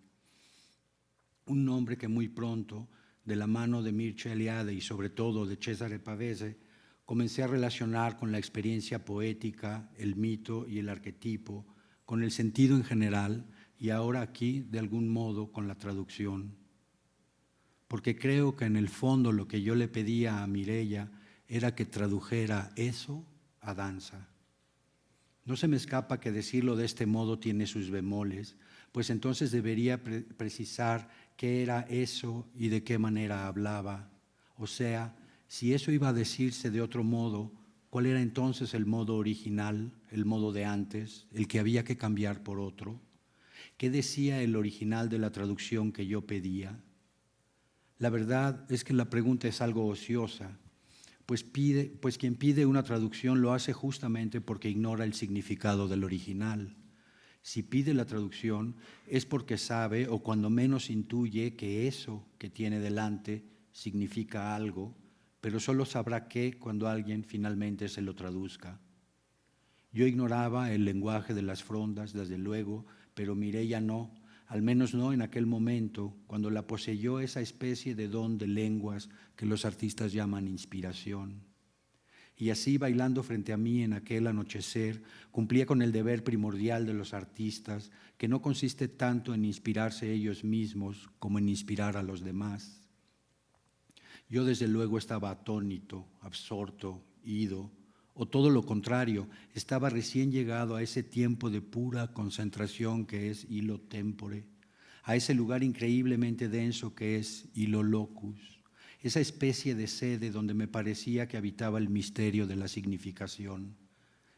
Un nombre que muy pronto, de la mano de Mircea Eliade y sobre todo de Cesare Pavese, comencé a relacionar con la experiencia poética, el mito y el arquetipo, con el sentido en general y ahora aquí, de algún modo, con la traducción. Porque creo que en el fondo lo que yo le pedía a Mireia era que tradujera eso a danza. No se me escapa que decirlo de este modo tiene sus bemoles, pues entonces debería precisar qué era eso y de qué manera hablaba. O sea, si eso iba a decirse de otro modo, ¿cuál era entonces el modo original, el modo de antes, el que había que cambiar por otro? ¿Qué decía el original de la traducción que yo pedía? La verdad es que la pregunta es algo ociosa, pues quien pide una traducción lo hace justamente porque ignora el significado del original. Si pide la traducción es porque sabe o cuando menos intuye que eso que tiene delante significa algo, pero solo sabrá qué cuando alguien finalmente se lo traduzca. Yo ignoraba el lenguaje de las frondas, desde luego, pero Mireia no, al menos no en aquel momento, cuando la poseyó esa especie de don de lenguas que los artistas llaman inspiración. Y así, bailando frente a mí en aquel anochecer, cumplía con el deber primordial de los artistas, que no consiste tanto en inspirarse ellos mismos como en inspirar a los demás. Yo desde luego estaba atónito, absorto, ido, o todo lo contrario, estaba recién llegado a ese tiempo de pura concentración que es hilo tempore, a ese lugar increíblemente denso que es hilo locus, esa especie de sede donde me parecía que habitaba el misterio de la significación.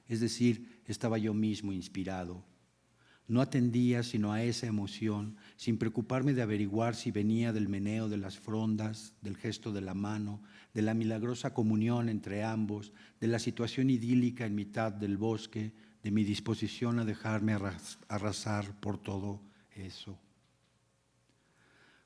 Es decir, estaba yo mismo inspirado. No atendía sino a esa emoción, sin preocuparme de averiguar si venía del meneo de las frondas, del gesto de la mano, de la milagrosa comunión entre ambos, de la situación idílica en mitad del bosque, de mi disposición a dejarme arrasar por todo eso.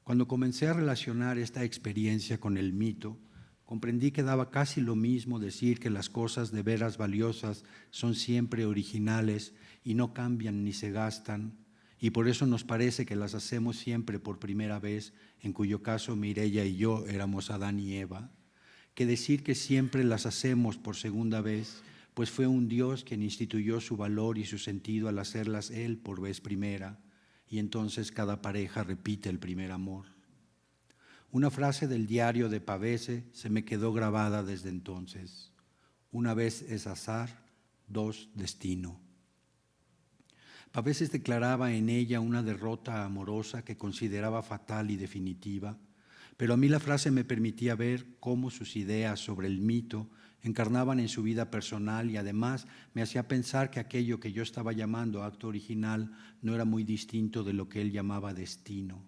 Cuando comencé a relacionar esta experiencia con el mito, comprendí que daba casi lo mismo decir que las cosas de veras valiosas son siempre originales y no cambian ni se gastan, y por eso nos parece que las hacemos siempre por primera vez, en cuyo caso Mireia y yo éramos Adán y Eva, que decir que siempre las hacemos por segunda vez, pues fue un Dios quien instituyó su valor y su sentido al hacerlas Él por vez primera, y entonces cada pareja repite el primer amor. Una frase del diario de Pavese se me quedó grabada desde entonces. Una vez es azar, dos destino. Pavese declaraba en ella una derrota amorosa que consideraba fatal y definitiva, pero a mí la frase me permitía ver cómo sus ideas sobre el mito encarnaban en su vida personal y además me hacía pensar que aquello que yo estaba llamando acto original no era muy distinto de lo que él llamaba destino.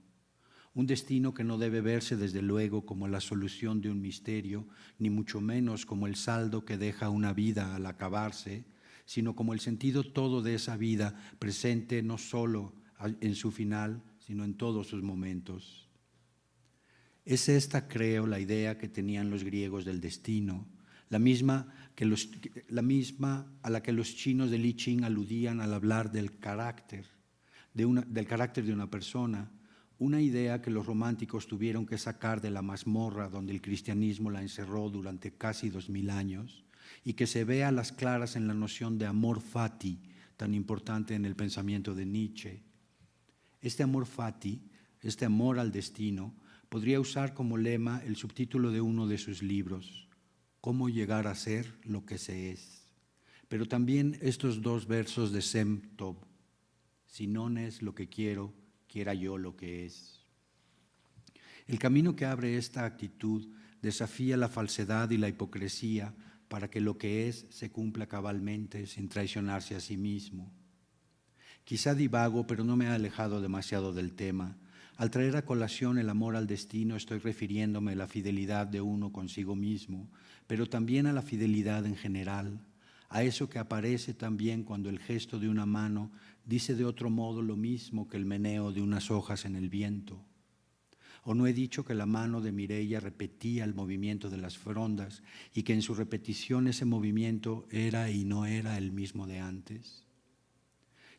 Un destino que no debe verse desde luego como la solución de un misterio, ni mucho menos como el saldo que deja una vida al acabarse, sino como el sentido todo de esa vida presente no solo en su final, sino en todos sus momentos. Es esta, creo, la idea que tenían los griegos del destino, la misma a la que los chinos de Li Ching aludían al hablar del carácter de una persona, una idea que los románticos tuvieron que sacar de la mazmorra donde el cristianismo la encerró durante casi 2000 años y que se ve a las claras en la noción de amor fati, tan importante en el pensamiento de Nietzsche. Este amor fati, este amor al destino, podría usar como lema el subtítulo de uno de sus libros, Cómo llegar a ser lo que se es. Pero también estos dos versos de Sem Tov, si non es lo que quiero, quiera yo lo que es. El camino que abre esta actitud desafía la falsedad y la hipocresía para que lo que es se cumpla cabalmente sin traicionarse a sí mismo. Quizá divago, pero no me he alejado demasiado del tema. Al traer a colación el amor al destino, estoy refiriéndome a la fidelidad de uno consigo mismo, pero también a la fidelidad en general, a eso que aparece también cuando el gesto de una mano dice de otro modo lo mismo que el meneo de unas hojas en el viento. ¿O no he dicho que la mano de Mireia repetía el movimiento de las frondas y que en su repetición ese movimiento era y no era el mismo de antes?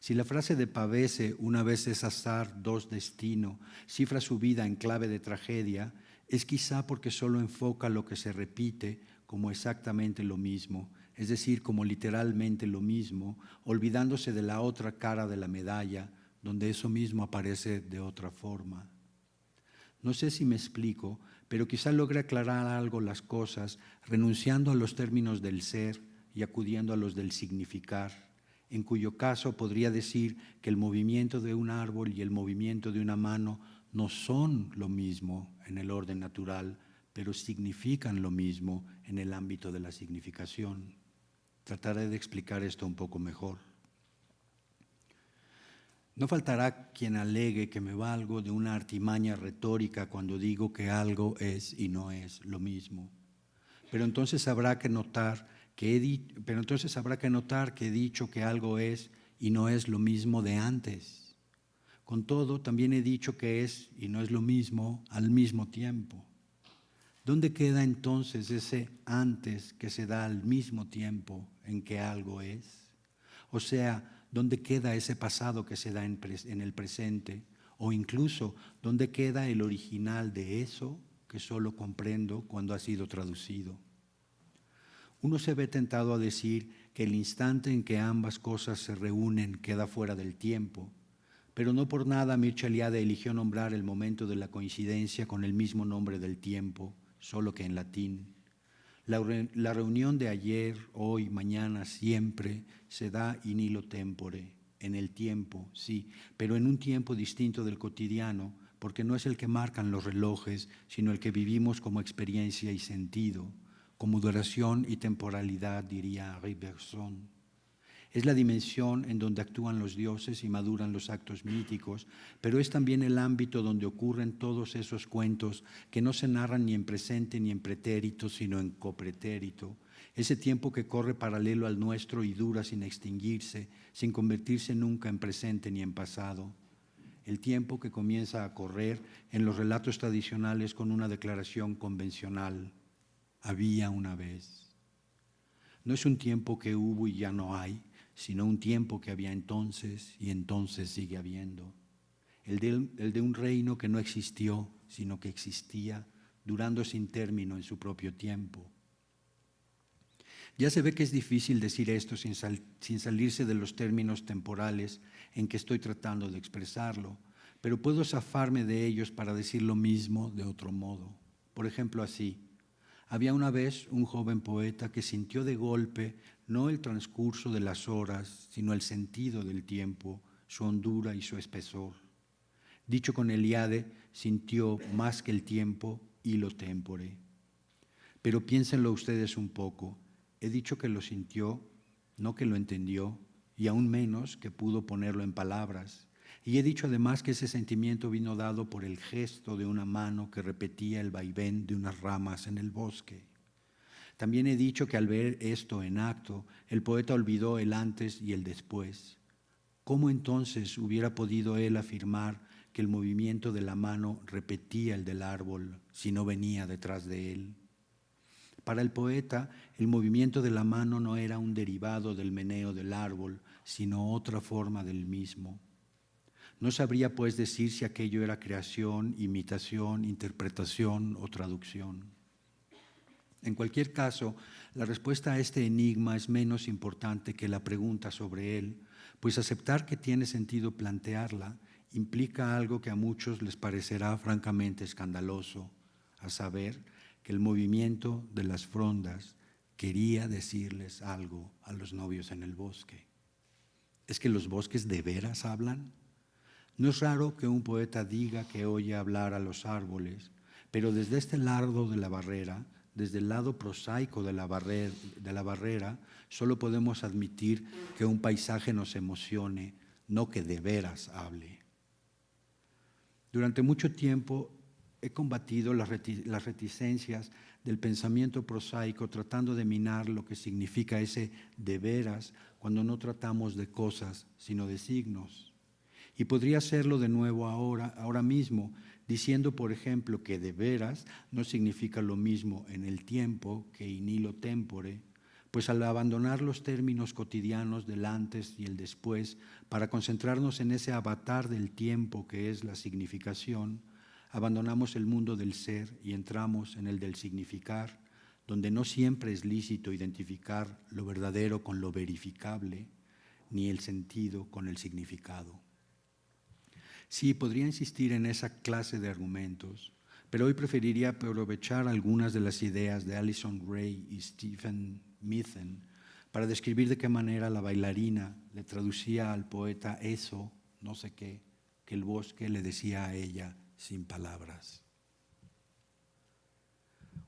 Si la frase de Pavese, una vez es azar, dos destino, cifra su vida en clave de tragedia, es quizá porque solo enfoca lo que se repite como exactamente lo mismo, es decir, como literalmente lo mismo, olvidándose de la otra cara de la medalla, donde eso mismo aparece de otra forma. No sé si me explico, pero quizá logre aclarar algo las cosas, renunciando a los términos del ser y acudiendo a los del significar, en cuyo caso podría decir que el movimiento de un árbol y el movimiento de una mano no son lo mismo en el orden natural, pero significan lo mismo en el ámbito de la significación. Trataré de explicar esto un poco mejor. No faltará quien alegue que me valgo de una artimaña retórica cuando digo que algo es y no es lo mismo. Pero entonces habrá que notar que he dicho que algo es y no es lo mismo de antes. Con todo, también he dicho que es y no es lo mismo al mismo tiempo. ¿Dónde queda entonces ese antes que se da al mismo tiempo en que algo es? O sea, ¿dónde queda ese pasado que se da en el presente? O incluso, ¿dónde queda el original de eso que solo comprendo cuando ha sido traducido? Uno se ve tentado a decir que el instante en que ambas cosas se reúnen queda fuera del tiempo, pero no por nada Mircea Eliade eligió nombrar el momento de la coincidencia con el mismo nombre del tiempo, solo que en latín. La reunión de ayer, hoy, mañana, siempre se da in illo tempore, en el tiempo, sí, pero en un tiempo distinto del cotidiano, porque no es el que marcan los relojes, sino el que vivimos como experiencia y sentido, como duración y temporalidad, diría Henri Bergson. Es la dimensión en donde actúan los dioses y maduran los actos míticos, pero es también el ámbito donde ocurren todos esos cuentos que no se narran ni en presente ni en pretérito, sino en copretérito. Ese tiempo que corre paralelo al nuestro y dura sin extinguirse, sin convertirse nunca en presente ni en pasado. El tiempo que comienza a correr en los relatos tradicionales con una declaración convencional. Había una vez. No es un tiempo que hubo y ya no hay, sino un tiempo que había entonces y entonces sigue habiendo. El de un reino que no existió, sino que existía, durando sin término en su propio tiempo. Ya se ve que es difícil decir esto sin salirse de los términos temporales en que estoy tratando de expresarlo, pero puedo zafarme de ellos para decir lo mismo de otro modo. Por ejemplo, así: había una vez un joven poeta que sintió de golpe no el transcurso de las horas, sino el sentido del tiempo, su hondura y su espesor. Dicho con Eliade, sintió más que el tiempo illo tempore. Pero piénsenlo ustedes un poco. He dicho que lo sintió, no que lo entendió, y aún menos que pudo ponerlo en palabras. Y he dicho además que ese sentimiento vino dado por el gesto de una mano que repetía el vaivén de unas ramas en el bosque. También he dicho que al ver esto en acto, el poeta olvidó el antes y el después. ¿Cómo entonces hubiera podido él afirmar que el movimiento de la mano repetía el del árbol si no venía detrás de él? Para el poeta, el movimiento de la mano no era un derivado del meneo del árbol, sino otra forma del mismo. No sabría pues decir si aquello era creación, imitación, interpretación o traducción. En cualquier caso, la respuesta a este enigma es menos importante que la pregunta sobre él, pues aceptar que tiene sentido plantearla implica algo que a muchos les parecerá francamente escandaloso, a saber, que el movimiento de las frondas quería decirles algo a los novios en el bosque. ¿Es que los bosques de veras hablan? No es raro que un poeta diga que oye hablar a los árboles, pero desde este lado de la barrera, desde el lado prosaico de la barrera, solo podemos admitir que un paisaje nos emocione, no que de veras hable. Durante mucho tiempo he combatido las reticencias del pensamiento prosaico tratando de minar lo que significa ese de veras cuando no tratamos de cosas, sino de signos. Y podría hacerlo de nuevo ahora mismo, diciendo, por ejemplo, que de veras no significa lo mismo en el tiempo que in illo tempore, pues al abandonar los términos cotidianos del antes y el después para concentrarnos en ese avatar del tiempo que es la significación, abandonamos el mundo del ser y entramos en el del significar, donde no siempre es lícito identificar lo verdadero con lo verificable, ni el sentido con el significado. Sí, podría insistir en esa clase de argumentos, pero hoy preferiría aprovechar algunas de las ideas de Alison Gray y Stephen Mithen para describir de qué manera la bailarina le traducía al poeta eso, no sé qué, que el bosque le decía a ella sin palabras.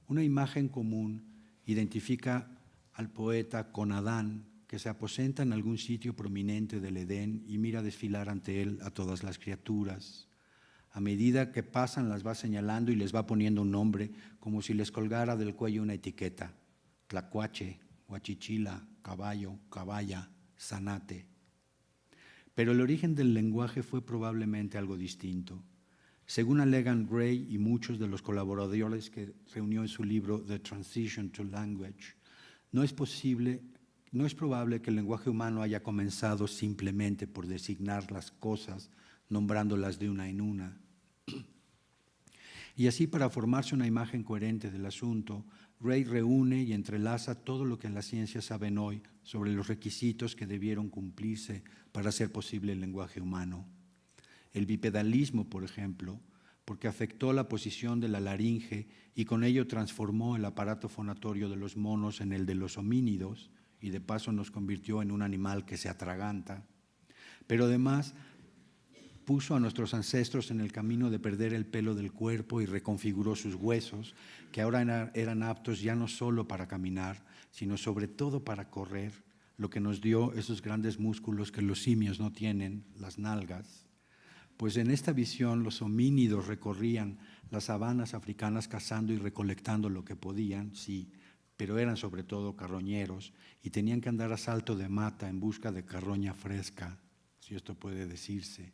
Una imagen común identifica al poeta con Adán, que se aposenta en algún sitio prominente del Edén y mira desfilar ante él a todas las criaturas. A medida que pasan las va señalando y les va poniendo un nombre, como si les colgara del cuello una etiqueta: tlacuache, huachichila, caballo, caballa, zanate. Pero el origen del lenguaje fue probablemente algo distinto. Según alegan Gray y muchos de los colaboradores que reunió en su libro The Transition to Language, no es probable que el lenguaje humano haya comenzado simplemente por designar las cosas, nombrándolas de una en una. Y así, para formarse una imagen coherente del asunto, Gray reúne y entrelaza todo lo que las ciencias saben hoy sobre los requisitos que debieron cumplirse para hacer posible el lenguaje humano. El bipedalismo, por ejemplo, porque afectó la posición de la laringe y con ello transformó el aparato fonatorio de los monos en el de los homínidos y de paso nos convirtió en un animal que se atraganta. Pero además puso a nuestros ancestros en el camino de perder el pelo del cuerpo y reconfiguró sus huesos, que ahora eran aptos ya no solo para caminar, sino sobre todo para correr, lo que nos dio esos grandes músculos que los simios no tienen, las nalgas. Pues en esta visión los homínidos recorrían las sabanas africanas cazando y recolectando lo que podían, sí, pero eran sobre todo carroñeros y tenían que andar a salto de mata en busca de carroña fresca, si esto puede decirse.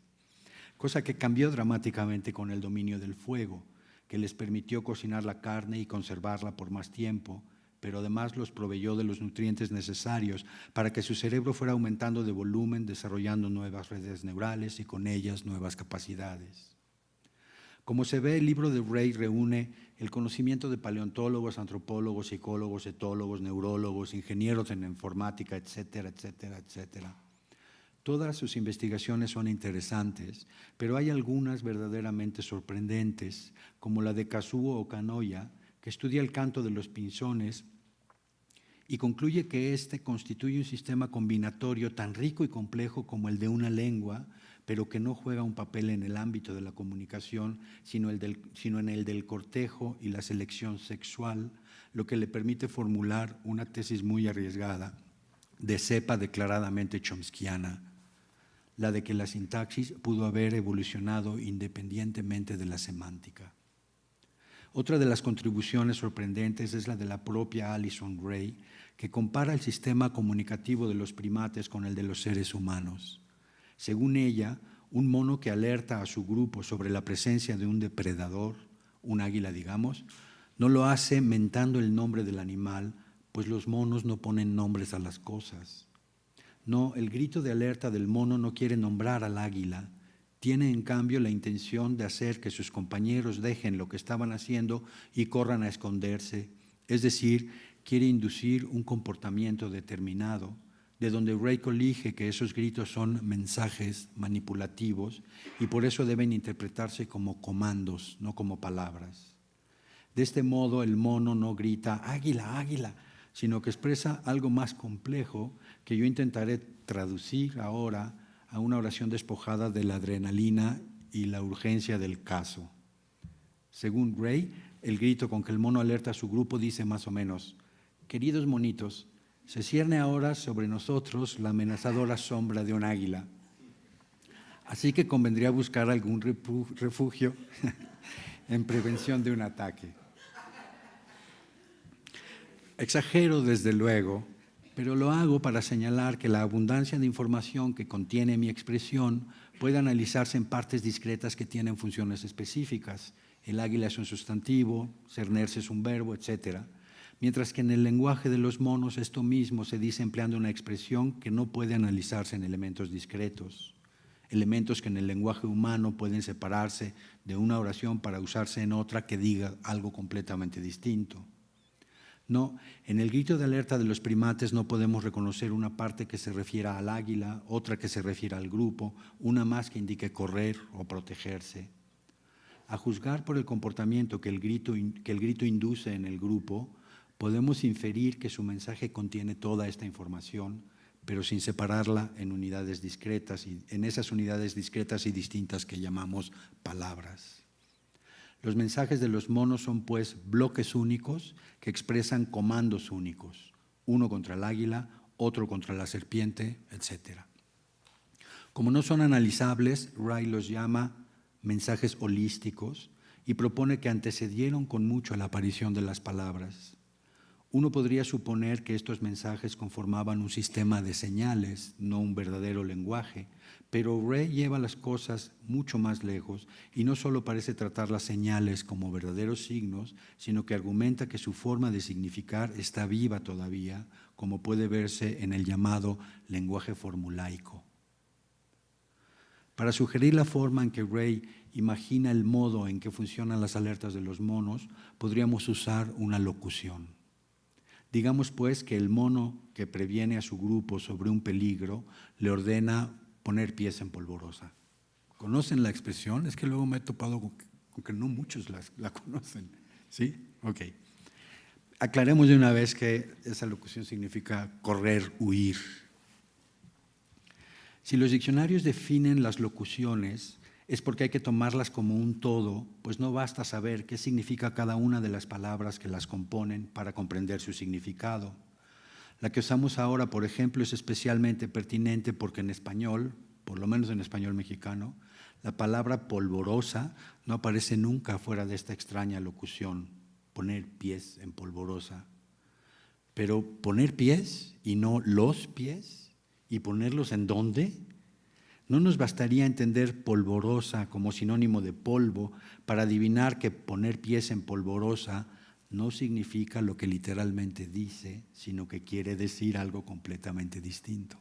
Cosa que cambió dramáticamente con el dominio del fuego, que les permitió cocinar la carne y conservarla por más tiempo, pero además los proveyó de los nutrientes necesarios para que su cerebro fuera aumentando de volumen, desarrollando nuevas redes neurales y con ellas nuevas capacidades. Como se ve, el libro de Gray reúne el conocimiento de paleontólogos, antropólogos, psicólogos, etólogos, neurólogos, ingenieros en informática, etcétera, etcétera, etcétera. Todas sus investigaciones son interesantes, pero hay algunas verdaderamente sorprendentes, como la de Kazuo Okanoya, que estudia el canto de los pinzones y concluye que este constituye un sistema combinatorio tan rico y complejo como el de una lengua, pero que no juega un papel en el ámbito de la comunicación, sino en el del cortejo y la selección sexual, lo que le permite formular una tesis muy arriesgada, de cepa declaradamente chomskiana, la de que la sintaxis pudo haber evolucionado independientemente de la semántica. Otra de las contribuciones sorprendentes es la de la propia Alison Gray, que compara el sistema comunicativo de los primates con el de los seres humanos. Según ella, un mono que alerta a su grupo sobre la presencia de un depredador, un águila digamos, no lo hace mentando el nombre del animal, pues los monos no ponen nombres a las cosas. No, el grito de alerta del mono no quiere nombrar al águila, tiene en cambio la intención de hacer que sus compañeros dejen lo que estaban haciendo y corran a esconderse, es decir, quiere inducir un comportamiento determinado, de donde Gray colige que esos gritos son mensajes manipulativos y por eso deben interpretarse como comandos, no como palabras. De este modo, el mono no grita «águila, águila», sino que expresa algo más complejo que yo intentaré traducir ahora a una oración despojada de la adrenalina y la urgencia del caso. Según Gray, el grito con que el mono alerta a su grupo dice más o menos: «Queridos monitos, se cierne ahora sobre nosotros la amenazadora sombra de un águila. Así que convendría buscar algún refugio en prevención de un ataque». Exagero, desde luego, pero lo hago para señalar que la abundancia de información que contiene mi expresión puede analizarse en partes discretas que tienen funciones específicas. El águila es un sustantivo, cernerse es un verbo, etc. Mientras que en el lenguaje de los monos esto mismo se dice empleando una expresión que no puede analizarse en elementos discretos. Elementos que en el lenguaje humano pueden separarse de una oración para usarse en otra que diga algo completamente distinto. No, en el grito de alerta de los primates no podemos reconocer una parte que se refiera al águila, otra que se refiera al grupo, una más que indique correr o protegerse. A juzgar por el comportamiento que el grito induce en el grupo, podemos inferir que su mensaje contiene toda esta información, pero sin separarla en unidades discretas, y en esas unidades discretas y distintas que llamamos palabras. Los mensajes de los monos son, pues, bloques únicos que expresan comandos únicos, uno contra el águila, otro contra la serpiente, etc. Como no son analizables, Ray los llama mensajes holísticos y propone que antecedieron con mucho a la aparición de las palabras. Uno podría suponer que estos mensajes conformaban un sistema de señales, no un verdadero lenguaje, pero Ray lleva las cosas mucho más lejos y no solo parece tratar las señales como verdaderos signos, sino que argumenta que su forma de significar está viva todavía, como puede verse en el llamado lenguaje formulaico. Para sugerir la forma en que Ray imagina el modo en que funcionan las alertas de los monos, podríamos usar una locución. Digamos, pues, que el mono que previene a su grupo sobre un peligro le ordena poner pies en polvorosa. ¿Conocen la expresión? Es que luego me he topado con que no muchos la conocen. ¿Sí? Ok. Aclaremos de una vez que esa locución significa correr, huir. Si los diccionarios definen las locuciones, es porque hay que tomarlas como un todo, pues no basta saber qué significa cada una de las palabras que las componen para comprender su significado. La que usamos ahora, por ejemplo, es especialmente pertinente porque en español, por lo menos en español mexicano, la palabra polvorosa no aparece nunca fuera de esta extraña locución, poner pies en polvorosa. Pero poner pies y no los pies, y ponerlos ¿en dónde? ¿No nos bastaría entender polvorosa como sinónimo de polvo para adivinar que poner pies en polvorosa no significa lo que literalmente dice, sino que quiere decir algo completamente distinto?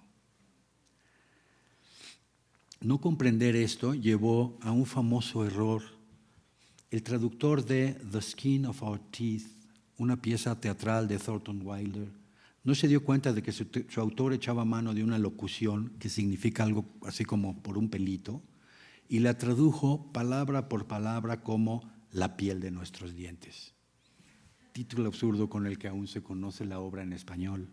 No comprender esto llevó a un famoso error. El traductor de The Skin of Our Teeth, una pieza teatral de Thornton Wilder, no se dio cuenta de que su autor echaba mano de una locución que significa algo así como por un pelito, y la tradujo palabra por palabra como la piel de nuestros dientes. Título absurdo con el que aún se conoce la obra en español.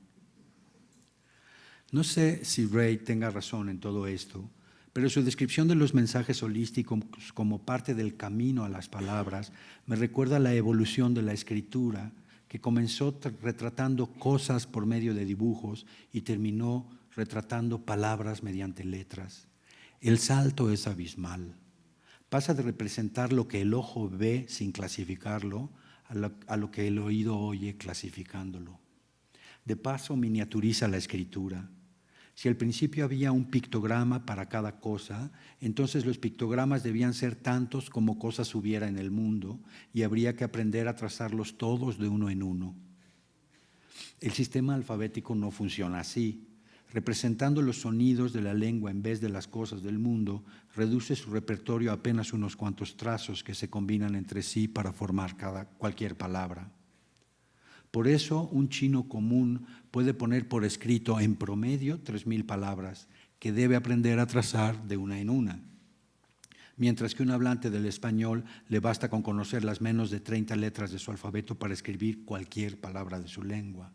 No sé si Ray tenga razón en todo esto, pero su descripción de los mensajes holísticos como parte del camino a las palabras me recuerda la evolución de la escritura, que comenzó retratando cosas por medio de dibujos y terminó retratando palabras mediante letras. El salto es abismal. Pasa de representar lo que el ojo ve sin clasificarlo a lo que el oído oye clasificándolo. De paso, miniaturiza la escritura. Si al principio había un pictograma para cada cosa, entonces los pictogramas debían ser tantos como cosas hubiera en el mundo y habría que aprender a trazarlos todos de uno en uno. El sistema alfabético no funciona así. Representando los sonidos de la lengua en vez de las cosas del mundo, reduce su repertorio a apenas unos cuantos trazos que se combinan entre sí para formar cualquier palabra. Por eso, un chino común puede poner por escrito en promedio 3,000 palabras que debe aprender a trazar de una en una, mientras que un hablante del español le basta con conocer las menos de 30 letras de su alfabeto para escribir cualquier palabra de su lengua.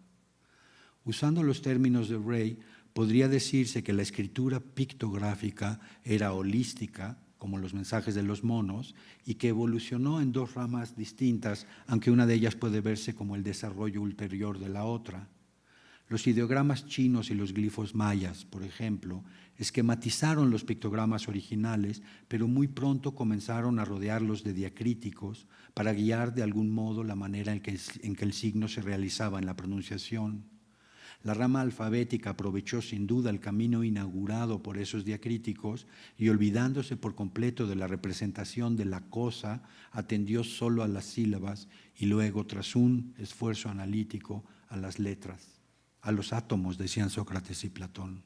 Usando los términos de Ray, podría decirse que la escritura pictográfica era holística, como los mensajes de los monos, y que evolucionó en dos ramas distintas, aunque una de ellas puede verse como el desarrollo ulterior de la otra. Los ideogramas chinos y los glifos mayas, por ejemplo, esquematizaron los pictogramas originales, pero muy pronto comenzaron a rodearlos de diacríticos para guiar de algún modo la manera en que el signo se realizaba en la pronunciación. La rama alfabética aprovechó sin duda el camino inaugurado por esos diacríticos y, olvidándose por completo de la representación de la cosa, atendió solo a las sílabas y luego, tras un esfuerzo analítico, a las letras, a los átomos, decían Sócrates y Platón.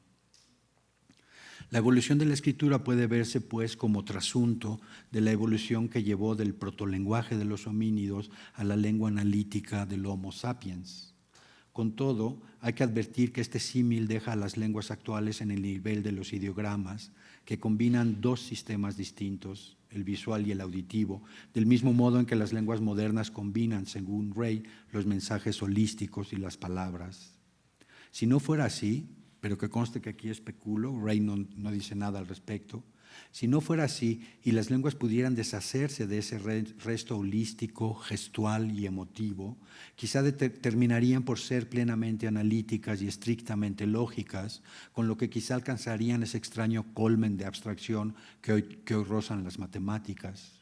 La evolución de la escritura puede verse, pues, como trasunto de la evolución que llevó del protolenguaje de los homínidos a la lengua analítica del Homo sapiens. Con todo, hay que advertir que este símil deja a las lenguas actuales en el nivel de los ideogramas, que combinan dos sistemas distintos, el visual y el auditivo, del mismo modo en que las lenguas modernas combinan, según Ray, los mensajes holísticos y las palabras. Si no fuera así, pero que conste que aquí especulo, Ray no dice nada al respecto, si no fuera así y las lenguas pudieran deshacerse de ese resto holístico, gestual y emotivo, quizá terminarían por ser plenamente analíticas y estrictamente lógicas, con lo que quizá alcanzarían ese extraño colmen de abstracción que hoy rozan las matemáticas.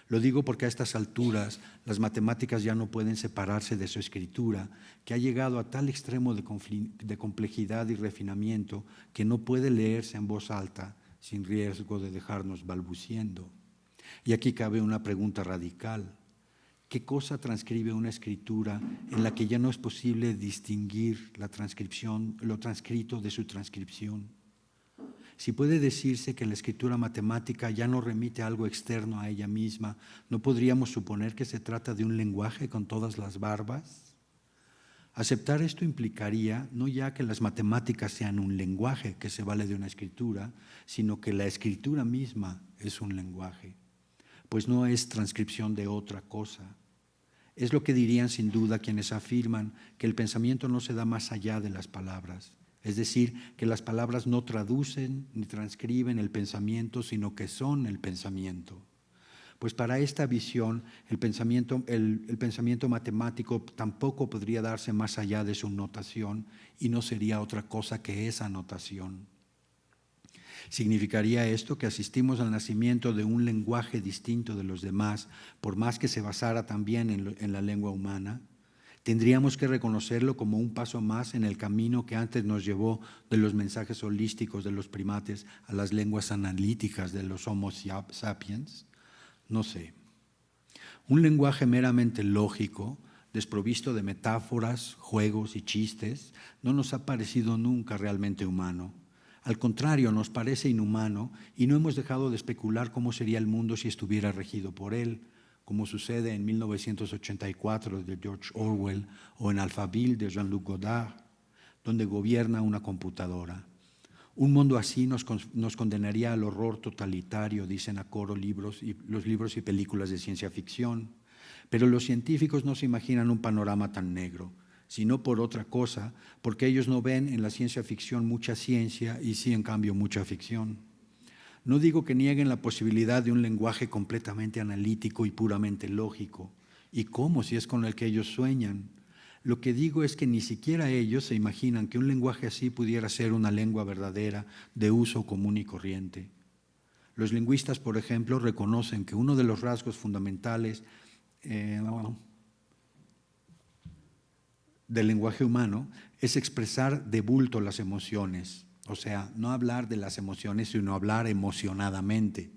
Lo digo porque a estas alturas las matemáticas ya no pueden separarse de su escritura, que ha llegado a tal extremo de complejidad y refinamiento que no puede leerse en voz alta sin riesgo de dejarnos balbuciendo. Y aquí cabe una pregunta radical. ¿Qué cosa transcribe una escritura en la que ya no es posible distinguir la transcripción, lo transcrito de su transcripción? Si puede decirse que la escritura matemática ya no remite a algo externo a ella misma, ¿no podríamos suponer que se trata de un lenguaje con todas las barbas? Aceptar esto implicaría no ya que las matemáticas sean un lenguaje que se vale de una escritura, sino que la escritura misma es un lenguaje, pues no es transcripción de otra cosa. Es lo que dirían sin duda quienes afirman que el pensamiento no se da más allá de las palabras, es decir, que las palabras no traducen ni transcriben el pensamiento, sino que son el pensamiento. Pues para esta visión el pensamiento matemático tampoco podría darse más allá de su notación y no sería otra cosa que esa notación. ¿Significaría esto que asistimos al nacimiento de un lenguaje distinto de los demás, por más que se basara también en la lengua humana? ¿Tendríamos que reconocerlo como un paso más en el camino que antes nos llevó de los mensajes holísticos de los primates a las lenguas analíticas de los Homo sapiens? No sé. Un lenguaje meramente lógico, desprovisto de metáforas, juegos y chistes, no nos ha parecido nunca realmente humano. Al contrario, nos parece inhumano y no hemos dejado de especular cómo sería el mundo si estuviera regido por él, como sucede en 1984 de George Orwell o en Alphaville de Jean-Luc Godard, donde gobierna una computadora. Un mundo así nos condenaría al horror totalitario, dicen a coro los libros y películas de ciencia ficción. Pero los científicos no se imaginan un panorama tan negro, sino por otra cosa, porque ellos no ven en la ciencia ficción mucha ciencia y sí, en cambio, mucha ficción. No digo que nieguen la posibilidad de un lenguaje completamente analítico y puramente lógico. ¿Y cómo, si es con el que ellos sueñan? Lo que digo es que ni siquiera ellos se imaginan que un lenguaje así pudiera ser una lengua verdadera de uso común y corriente. Los lingüistas, por ejemplo, reconocen que uno de los rasgos fundamentales del lenguaje humano es expresar de bulto las emociones, o sea, no hablar de las emociones, sino hablar emocionadamente.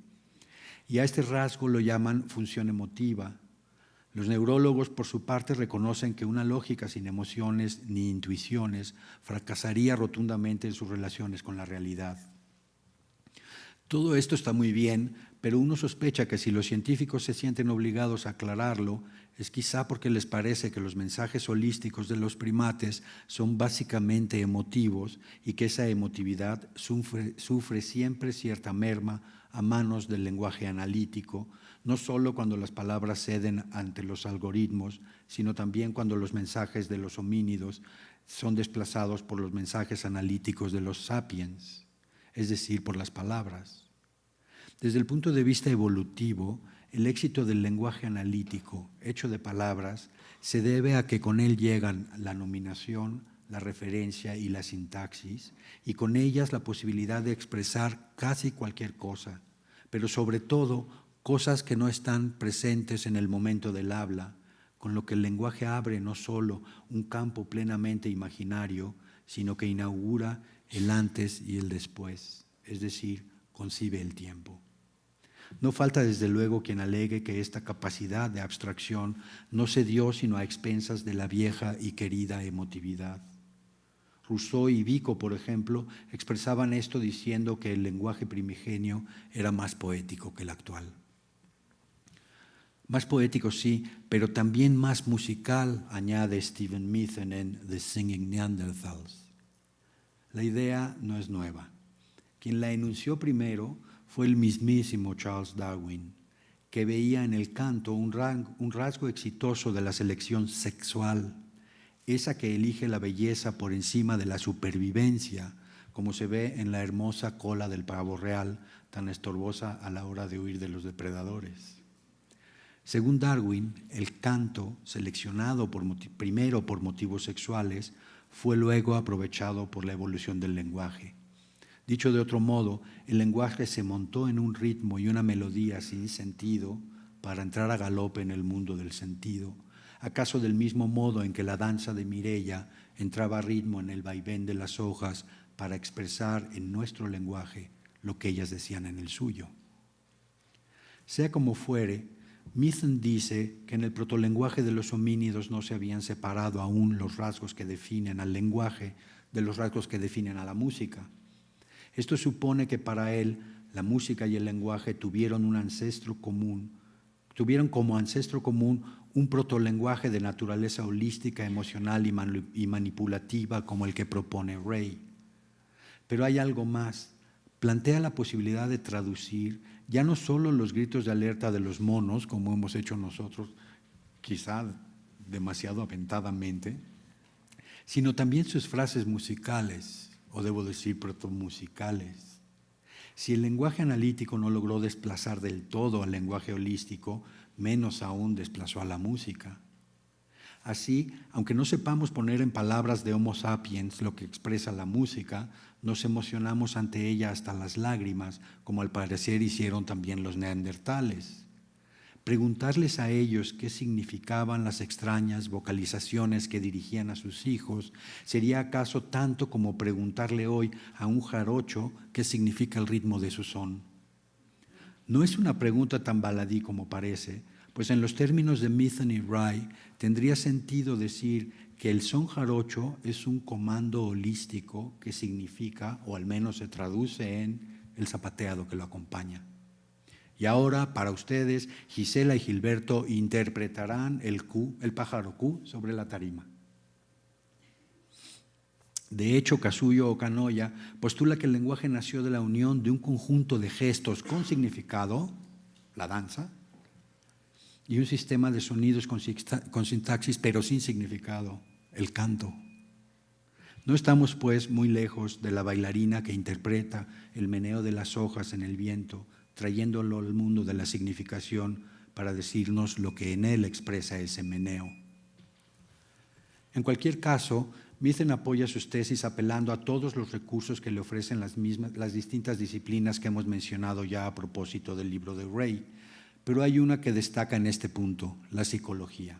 Y a este rasgo lo llaman función emotiva. Los neurólogos, por su parte, reconocen que una lógica sin emociones ni intuiciones fracasaría rotundamente en sus relaciones con la realidad. Todo esto está muy bien, pero uno sospecha que si los científicos se sienten obligados a aclararlo, es quizá porque les parece que los mensajes holísticos de los primates son básicamente emotivos y que esa emotividad sufre siempre cierta merma a manos del lenguaje analítico, no solo cuando las palabras ceden ante los algoritmos, sino también cuando los mensajes de los homínidos son desplazados por los mensajes analíticos de los sapiens, es decir, por las palabras. Desde el punto de vista evolutivo, el éxito del lenguaje analítico, hecho de palabras, se debe a que con él llegan la nominación, la referencia y la sintaxis, y con ellas la posibilidad de expresar casi cualquier cosa, pero sobre todo cosas que no están presentes en el momento del habla, con lo que el lenguaje abre no solo un campo plenamente imaginario, sino que inaugura el antes y el después, es decir, concibe el tiempo. No falta desde luego quien alegue que esta capacidad de abstracción no se dio sino a expensas de la vieja y querida emotividad. Rousseau y Vico, por ejemplo, expresaban esto diciendo que el lenguaje primigenio era más poético que el actual. Más poético sí, pero también más musical, añade Stephen Mithen en The Singing Neanderthals. La idea no es nueva. Quien la enunció primero fue el mismísimo Charles Darwin, que veía en el canto un rasgo exitoso de la selección sexual, esa que elige la belleza por encima de la supervivencia, como se ve en la hermosa cola del pavo real, tan estorbosa a la hora de huir de los depredadores. Según Darwin, el canto, seleccionado primero por motivos sexuales, fue luego aprovechado por la evolución del lenguaje. Dicho de otro modo, el lenguaje se montó en un ritmo y una melodía sin sentido para entrar a galope en el mundo del sentido, acaso del mismo modo en que la danza de Mireia entraba a ritmo en el vaivén de las hojas para expresar en nuestro lenguaje lo que ellas decían en el suyo. Sea como fuere, Mithen dice que en el protolenguaje de los homínidos no se habían separado aún los rasgos que definen al lenguaje de los rasgos que definen a la música. Esto supone que para él la música y el lenguaje tuvieron como ancestro común un protolenguaje de naturaleza holística, emocional y manipulativa como el que propone Ray. Pero hay algo más. Plantea la posibilidad de traducir ya no solo los gritos de alerta de los monos, como hemos hecho nosotros, quizá demasiado aventadamente, sino también sus frases musicales, o debo decir protomusicales. Si el lenguaje analítico no logró desplazar del todo al lenguaje holístico, menos aún desplazó a la música. Así, aunque no sepamos poner en palabras de Homo sapiens lo que expresa la música, nos emocionamos ante ella hasta las lágrimas, como al parecer hicieron también los neandertales. Preguntarles a ellos qué significaban las extrañas vocalizaciones que dirigían a sus hijos sería acaso tanto como preguntarle hoy a un jarocho qué significa el ritmo de su son. No es una pregunta tan baladí como parece, pues en los términos de Mithen y Ray tendría sentido decir que el son jarocho es un comando holístico que significa, o al menos se traduce en, el zapateado que lo acompaña. Y ahora, para ustedes, Gisela y Gilberto interpretarán el pájaro Q sobre la tarima. De hecho, Kazuyo Okanoya postula que el lenguaje nació de la unión de un conjunto de gestos con significado, la danza, y un sistema de sonidos con sintaxis pero sin significado, el canto. No estamos pues muy lejos de la bailarina que interpreta el meneo de las hojas en el viento, trayéndolo al mundo de la significación para decirnos lo que en él expresa ese meneo. En cualquier caso, Mithen apoya sus tesis apelando a todos los recursos que le ofrecen las distintas disciplinas que hemos mencionado ya a propósito del libro de Ray, pero hay una que destaca en este punto, la psicología.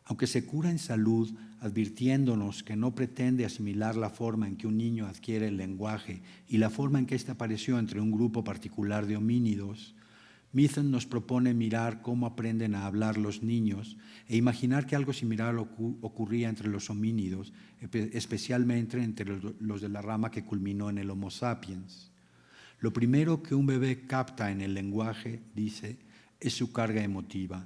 Aunque se cura en salud, advirtiéndonos que no pretende asimilar la forma en que un niño adquiere el lenguaje y la forma en que éste apareció entre un grupo particular de homínidos, Mithen nos propone mirar cómo aprenden a hablar los niños e imaginar que algo similar ocurría entre los homínidos, especialmente entre los de la rama que culminó en el Homo sapiens. Lo primero que un bebé capta en el lenguaje, dice, es su carga emotiva.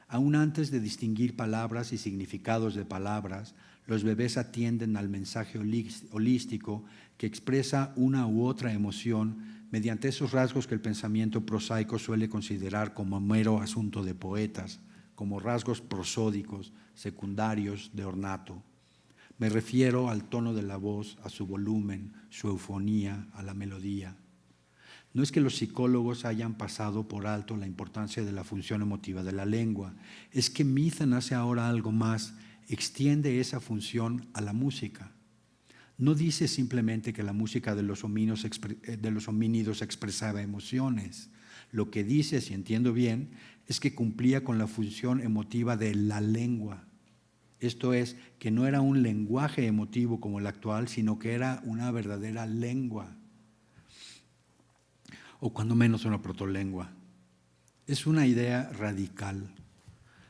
Aún antes de distinguir palabras y significados de palabras, los bebés atienden al mensaje holístico que expresa una u otra emoción mediante esos rasgos que el pensamiento prosaico suele considerar como mero asunto de poetas, como rasgos prosódicos, secundarios de ornato. Me refiero al tono de la voz, a su volumen, su eufonía, a la melodía. No es que los psicólogos hayan pasado por alto la importancia de la función emotiva de la lengua, es que Mithen hace ahora algo más, extiende esa función a la música. No dice simplemente que la música de los homínidos expresaba emociones. Lo que dice, si entiendo bien, es que cumplía con la función emotiva de la lengua. Esto es, que no era un lenguaje emotivo como el actual, sino que era una verdadera lengua, o cuando menos una protolengua. Es una idea radical.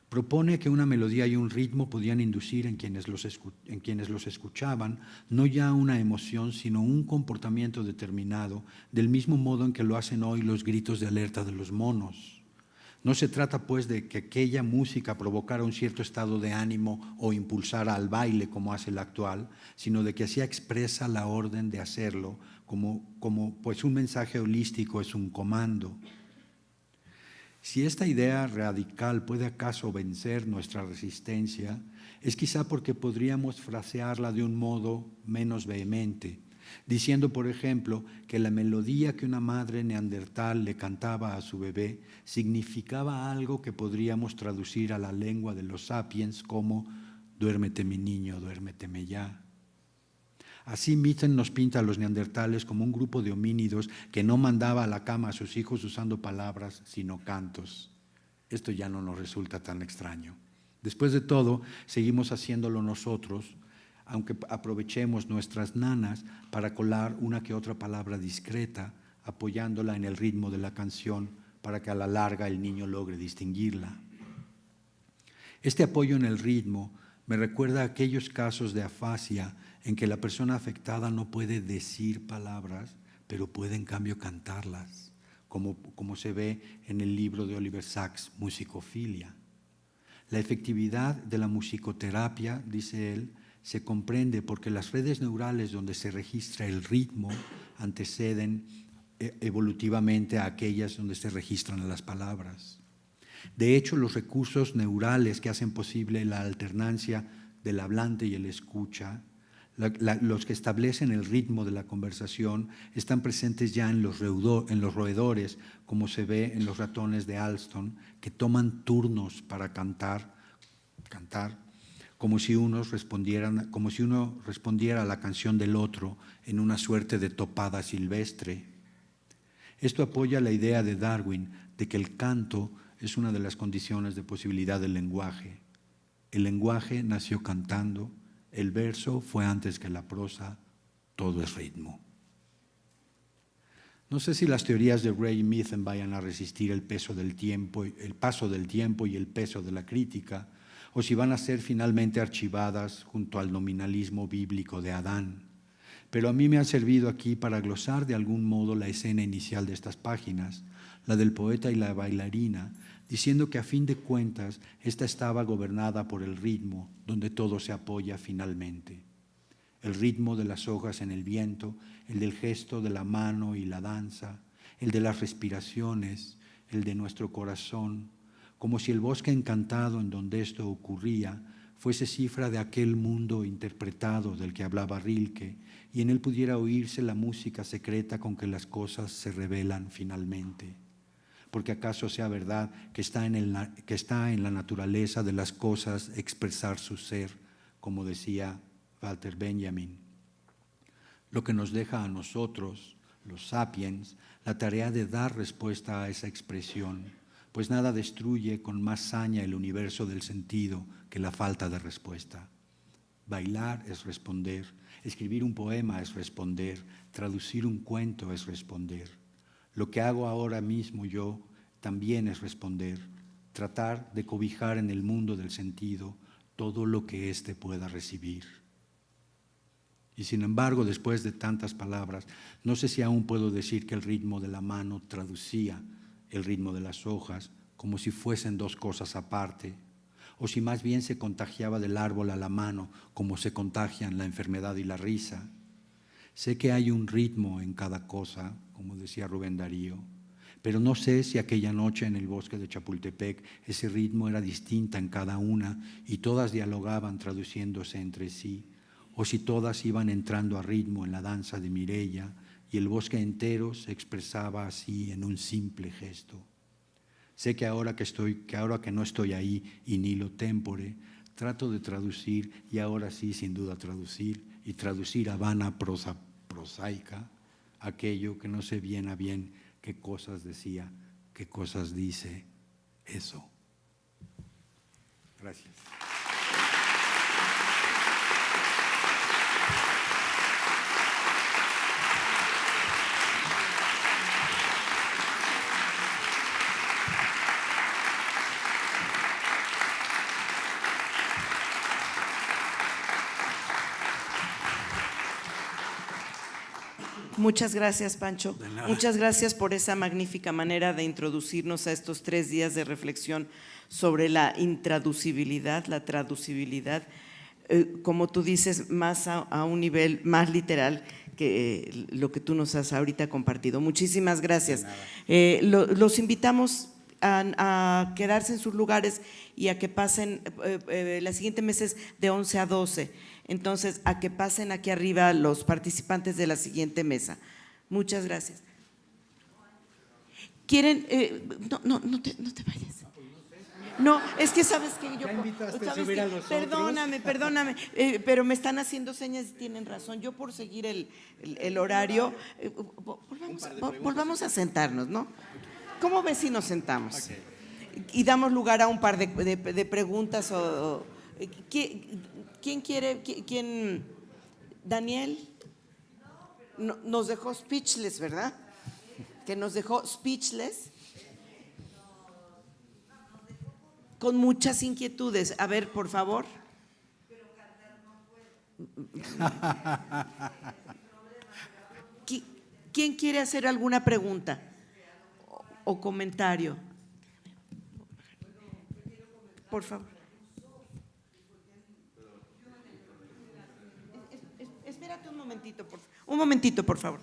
Propone que una melodía y un ritmo podían inducir en quienes los escuchaban no ya una emoción, sino un comportamiento determinado, del mismo modo en que lo hacen hoy los gritos de alerta de los monos. No se trata, pues, de que aquella música provocara un cierto estado de ánimo o impulsara al baile como hace la actual, sino de que así expresa la orden de hacerlo, como pues un mensaje holístico es un comando. Si esta idea radical puede acaso vencer nuestra resistencia, es quizá porque podríamos frasearla de un modo menos vehemente, diciendo, por ejemplo, que la melodía que una madre neandertal le cantaba a su bebé significaba algo que podríamos traducir a la lengua de los sapiens como «duérmete mi niño, duérmeteme ya». Así Mitten nos pinta a los neandertales como un grupo de homínidos que no mandaba a la cama a sus hijos usando palabras, sino cantos. Esto ya no nos resulta tan extraño. Después de todo, seguimos haciéndolo nosotros, aunque aprovechemos nuestras nanas para colar una que otra palabra discreta, apoyándola en el ritmo de la canción para que a la larga el niño logre distinguirla. Este apoyo en el ritmo me recuerda a aquellos casos de afasia en que la persona afectada no puede decir palabras, pero puede en cambio cantarlas, como se ve en el libro de Oliver Sacks, Musicofilia. La efectividad de la musicoterapia, dice él, se comprende porque las redes neurales donde se registra el ritmo anteceden evolutivamente a aquellas donde se registran las palabras. De hecho, los recursos neurales que hacen posible la alternancia del hablante y el escucha, los que establecen el ritmo de la conversación, están presentes ya en los roedores, como se ve en los ratones de Alston, que toman turnos para cantar, como si uno respondiera a la canción del otro en una suerte de topada silvestre. Esto apoya la idea de Darwin de que el canto es una de las condiciones de posibilidad del lenguaje. El lenguaje nació cantando, el verso fue antes que la prosa, todo es ritmo. No sé si las teorías de Gray y Mitten vayan a resistir el paso del tiempo y el peso de la crítica, o si van a ser finalmente archivadas junto al nominalismo bíblico de Adán. Pero a mí me ha servido aquí para glosar de algún modo la escena inicial de estas páginas, la del poeta y la bailarina, diciendo que a fin de cuentas esta estaba gobernada por el ritmo, donde todo se apoya finalmente. El ritmo de las hojas en el viento, el del gesto de la mano y la danza, el de las respiraciones, el de nuestro corazón, como si el bosque encantado en donde esto ocurría fuese cifra de aquel mundo interpretado del que hablaba Rilke, y en él pudiera oírse la música secreta con que las cosas se revelan finalmente. Porque acaso sea verdad que está en la naturaleza de las cosas expresar su ser, como decía Walter Benjamin. Lo que nos deja a nosotros, los sapiens, la tarea de dar respuesta a esa expresión, pues nada destruye con más saña el universo del sentido que la falta de respuesta. Bailar es responder, escribir un poema es responder, traducir un cuento es responder. Lo que hago ahora mismo yo también es responder, tratar de cobijar en el mundo del sentido todo lo que éste pueda recibir. Y sin embargo, después de tantas palabras, no sé si aún puedo decir que el ritmo de la mano traducía el ritmo de las hojas como si fuesen dos cosas aparte, o si más bien se contagiaba del árbol a la mano como se contagian la enfermedad y la risa. Sé que hay un ritmo en cada cosa, como decía Rubén Darío, pero no sé si aquella noche en el bosque de Chapultepec ese ritmo era distinta en cada una y todas dialogaban traduciéndose entre sí, o si todas iban entrando a ritmo en la danza de Mireia y el bosque entero se expresaba así en un simple gesto. Sé que ahora que no estoy ahí in illo tempore, trato de traducir y ahora sí sin duda traducir y traducir a vana prosaica aquello que no sé bien a bien qué cosas decía, qué cosas dice eso. Gracias. Muchas gracias, Pancho. De nada. Muchas gracias por esa magnífica manera de introducirnos a estos 3 días de reflexión sobre la intraducibilidad, la traducibilidad, como tú dices, más a un nivel más literal que lo que tú nos has ahorita compartido. Muchísimas gracias. Los invitamos a quedarse en sus lugares y a que pasen, la siguiente mes es de 11 a 12. Entonces, a que pasen aquí arriba los participantes de la siguiente mesa. Muchas gracias. ¿Quieren? No te vayas. No, es que sabes que yo… Ya invitaste a ¿sabes subir qué? a los Perdóname, pero me están haciendo señas y tienen razón. Yo por seguir el horario, volvamos a sentarnos, ¿no? ¿Cómo ves si nos sentamos? Okay. Y damos lugar a un par de preguntas ¿Quién quiere? ¿Quién? ¿Daniel? Nos dejó speechless, ¿verdad? Que nos dejó speechless. Con muchas inquietudes. A ver, por favor. ¿Quién quiere hacer alguna pregunta o comentario? Por favor. Espérate un momentito, por favor.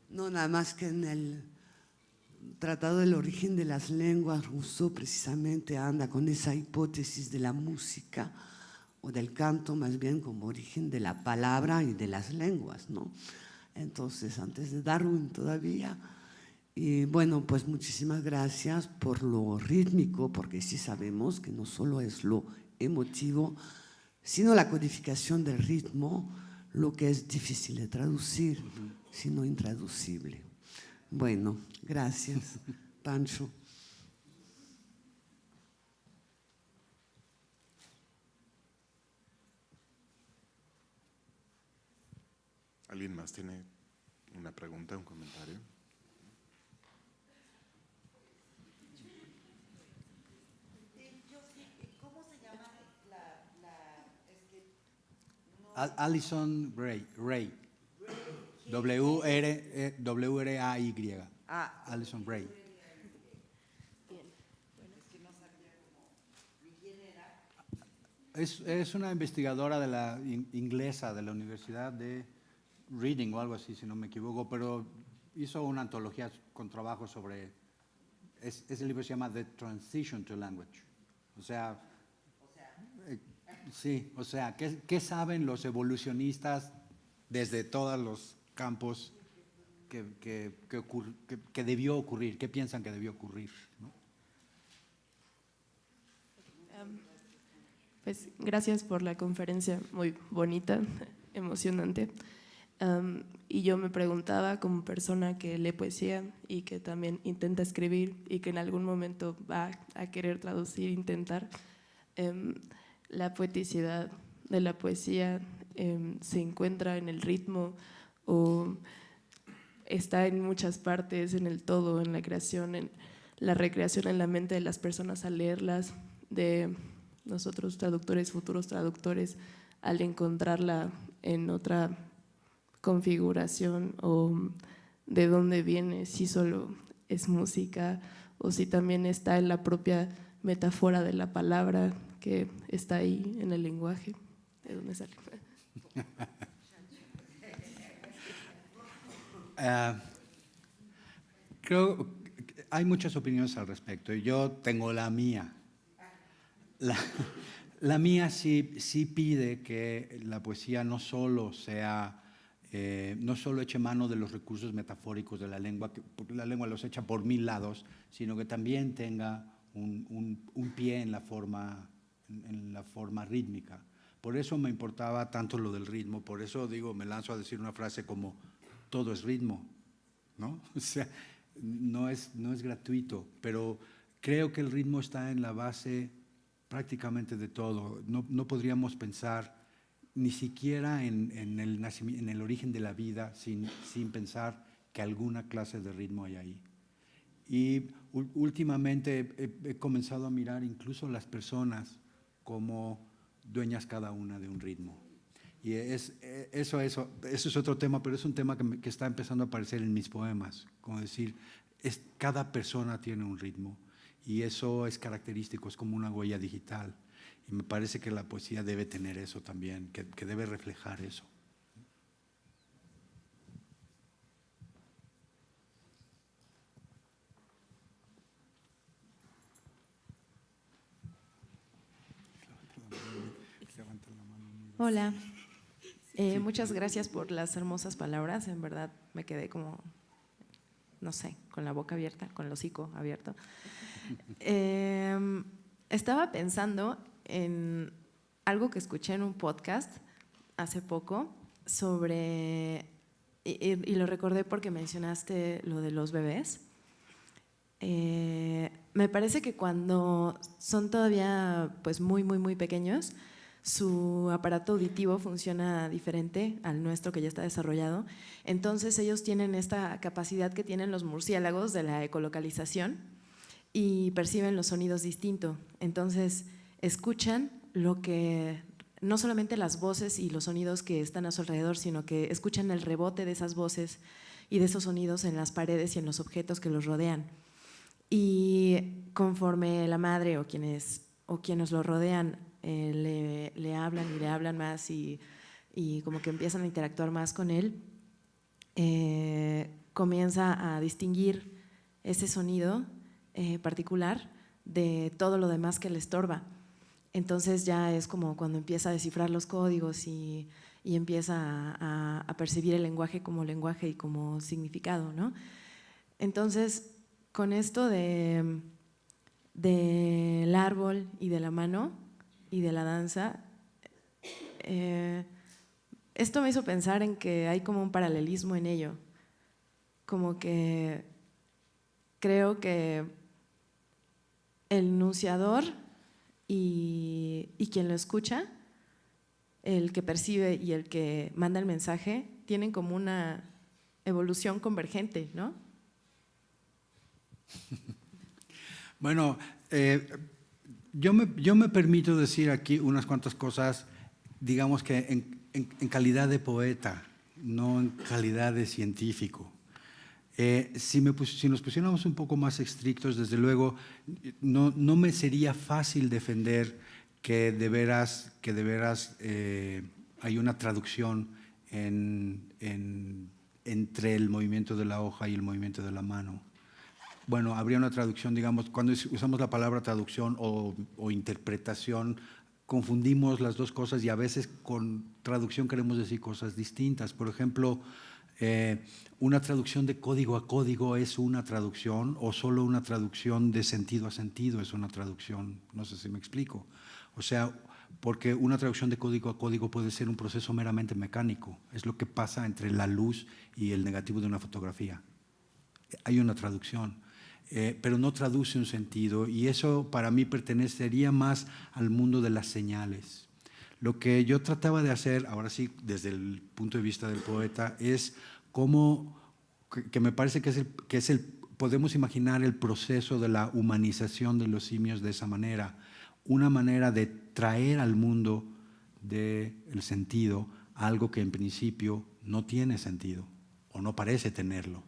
No, nada más que en el Tratado del Origen de las Lenguas, Rousseau precisamente anda con esa hipótesis de la música o del canto más bien como origen de la palabra y de las lenguas, ¿no? Entonces, antes de Darwin todavía. Y bueno, pues muchísimas gracias por lo rítmico, porque sí sabemos que no solo es lo emotivo, sino la codificación del ritmo, lo que es difícil de traducir, sino intraducible. Bueno, gracias, Pancho. ¿Alguien más tiene una pregunta, un comentario? Alison Ray. W-R-A-Y. Alison Ray. Es una investigadora de la inglesa de la Universidad de Reading o algo así, si no me equivoco, pero hizo una antología con trabajo sobre… Ese libro se llama The Transition to Language. O sea, sí, o sea, ¿qué saben los evolucionistas desde todos los campos que debió ocurrir? ¿Qué piensan que debió ocurrir? ¿No? Pues gracias por la conferencia, muy bonita, emocionante. Y yo me preguntaba, como persona que lee poesía y que también intenta escribir y que en algún momento va a querer traducir, intentar… la poeticidad de la poesía se encuentra en el ritmo o está en muchas partes, en el todo, en la creación, en la recreación en la mente de las personas al leerlas, de nosotros traductores, futuros traductores, al encontrarla en otra configuración o de dónde viene, si solo es música o si también está en la propia metáfora de la palabra que está ahí en el lenguaje. ¿De dónde sale? Creo que hay muchas opiniones al respecto y yo tengo la mía. La mía sí pide que la poesía no solo sea… no solo eche mano de los recursos metafóricos de la lengua, porque la lengua los echa por 1000 lados, sino que también tenga un pie en la forma rítmica, Por eso me importaba tanto lo del ritmo, por eso digo, me lanzo a decir una frase como todo es ritmo, ¿no? O sea, no es gratuito, pero creo que el ritmo está en la base prácticamente de todo. No podríamos pensar ni siquiera en el origen de la vida sin pensar que alguna clase de ritmo hay ahí. Y últimamente he comenzado a mirar incluso las personas como dueñas cada una de un ritmo. Y eso es otro tema, pero es un tema que está empezando a aparecer en mis poemas, como decir, cada persona tiene un ritmo y eso es característico, es como una huella digital. Y me parece que la poesía debe tener eso también, que debe reflejar eso. Hola, muchas gracias por las hermosas palabras. En verdad me quedé como, no sé, con la boca abierta, con el hocico abierto. Estaba pensando en algo que escuché en un podcast hace poco sobre, y lo recordé porque mencionaste lo de los bebés. Me parece que cuando son todavía pues muy pequeños, su aparato auditivo funciona diferente al nuestro que ya está desarrollado. Entonces ellos tienen esta capacidad que tienen los murciélagos de la ecolocalización y perciben los sonidos distinto. Entonces escuchan lo que, no solamente las voces y los sonidos que están a su alrededor, sino que escuchan el rebote de esas voces y de esos sonidos en las paredes y en los objetos que los rodean. Y conforme la madre o quienes lo rodean le hablan y le hablan más y como que empiezan a interactuar más con él, comienza a distinguir ese sonido particular de todo lo demás que le estorba. Entonces ya es como cuando empieza a descifrar los códigos y empieza a percibir el lenguaje como lenguaje y como significado, ¿no? Entonces, con esto del árbol y de la mano y de la danza, esto me hizo pensar en que hay como un paralelismo en ello, como que creo que el enunciador y quien lo escucha, el que percibe y el que manda el mensaje, tienen como una evolución convergente, ¿no? Bueno, yo me permito decir aquí unas cuantas cosas, digamos que en calidad de poeta, no en calidad de científico. Si nos pusiéramos un poco más estrictos, desde luego, no me sería fácil defender que de veras hay una traducción entre el movimiento de la hoja y el movimiento de la mano. Bueno, habría una traducción, digamos, cuando usamos la palabra traducción o interpretación, confundimos las dos cosas y a veces con traducción queremos decir cosas distintas. Por ejemplo, una traducción de código a código es una traducción o solo una traducción de sentido a sentido es una traducción. No sé si me explico. O sea, porque una traducción de código a código puede ser un proceso meramente mecánico. Es lo que pasa entre la luz y el negativo de una fotografía. Hay una traducción. Pero no traduce un sentido y eso para mí pertenecería más al mundo de las señales. Lo que yo trataba de hacer, ahora sí, desde el punto de vista del poeta, es cómo, que me parece que podemos imaginar el proceso de la humanización de los simios de esa manera, una manera de traer al mundo del sentido algo que en principio no tiene sentido o no parece tenerlo.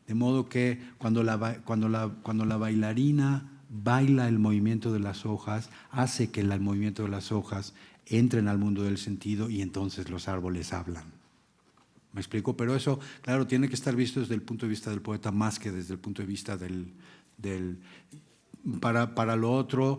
De modo que cuando la bailarina baila el movimiento de las hojas, hace que el movimiento de las hojas entren al mundo del sentido y entonces los árboles hablan. ¿Me explico? Pero eso, claro, tiene que estar visto desde el punto de vista del poeta más que desde el punto de vista para lo otro,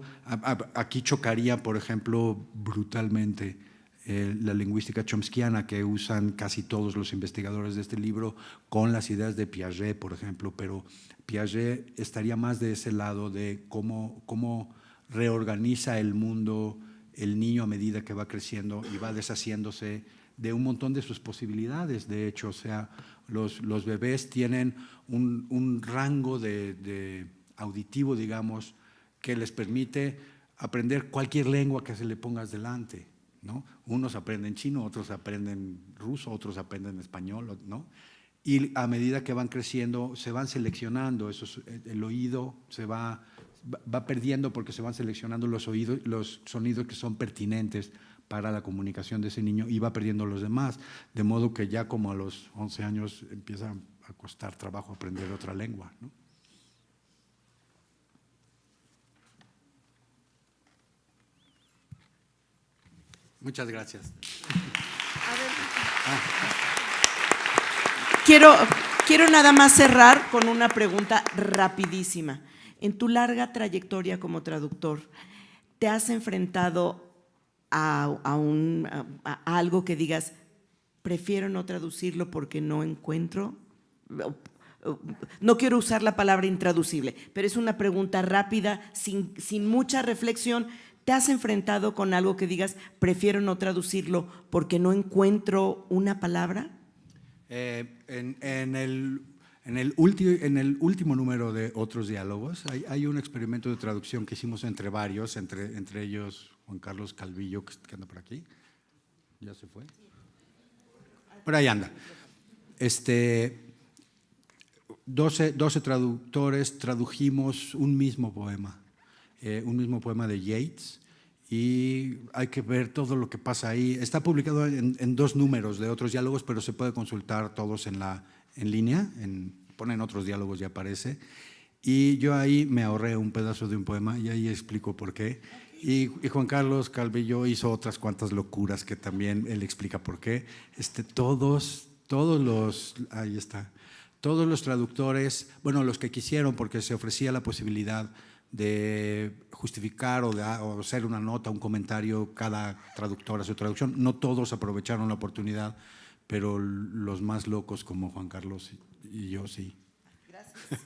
aquí chocaría, por ejemplo, brutalmente la lingüística chomskiana que usan casi todos los investigadores de este libro con las ideas de Piaget, por ejemplo, pero Piaget estaría más de ese lado de cómo reorganiza el mundo el niño a medida que va creciendo y va deshaciéndose de un montón de sus posibilidades. De hecho, o sea, los bebés tienen un rango de auditivo, digamos, que les permite aprender cualquier lengua que se le pongas delante, ¿no? Unos aprenden chino, otros aprenden ruso, otros aprenden español, ¿no? Y a medida que van creciendo, se van seleccionando, el oído se va perdiendo porque se van seleccionando los sonidos que son pertinentes para la comunicación de ese niño y va perdiendo los demás, de modo que ya como a los 11 años empieza a costar trabajo aprender otra lengua, ¿no? Muchas gracias. Quiero nada más cerrar con una pregunta rapidísima. En tu larga trayectoria como traductor, ¿te has enfrentado a algo que digas, prefiero no traducirlo porque no encuentro? No quiero usar la palabra intraducible, pero es una pregunta rápida, sin mucha reflexión. ¿Te has enfrentado con algo que digas, prefiero no traducirlo porque no encuentro una palabra? En el último número de Otros Diálogos hay un experimento de traducción que hicimos entre varios, entre ellos Juan Carlos Calvillo, que anda por aquí. ¿Ya se fue? Por ahí anda. 12 traductores tradujimos un mismo poema de Yeats, y hay que ver todo lo que pasa ahí. Está publicado en 2 números de Otros Diálogos, pero se puede consultar todos en línea, ponen Otros Diálogos y aparece. Y yo ahí me ahorré un pedazo de un poema y ahí explico por qué. Y Juan Carlos Calvillo hizo otras cuantas locuras que también él explica por qué. Todos los traductores, bueno, los que quisieron, porque se ofrecía la posibilidad de justificar o hacer una nota, un comentario, cada traductor a su traducción. No todos aprovecharon la oportunidad, pero los más locos como Juan Carlos y yo sí. Gracias.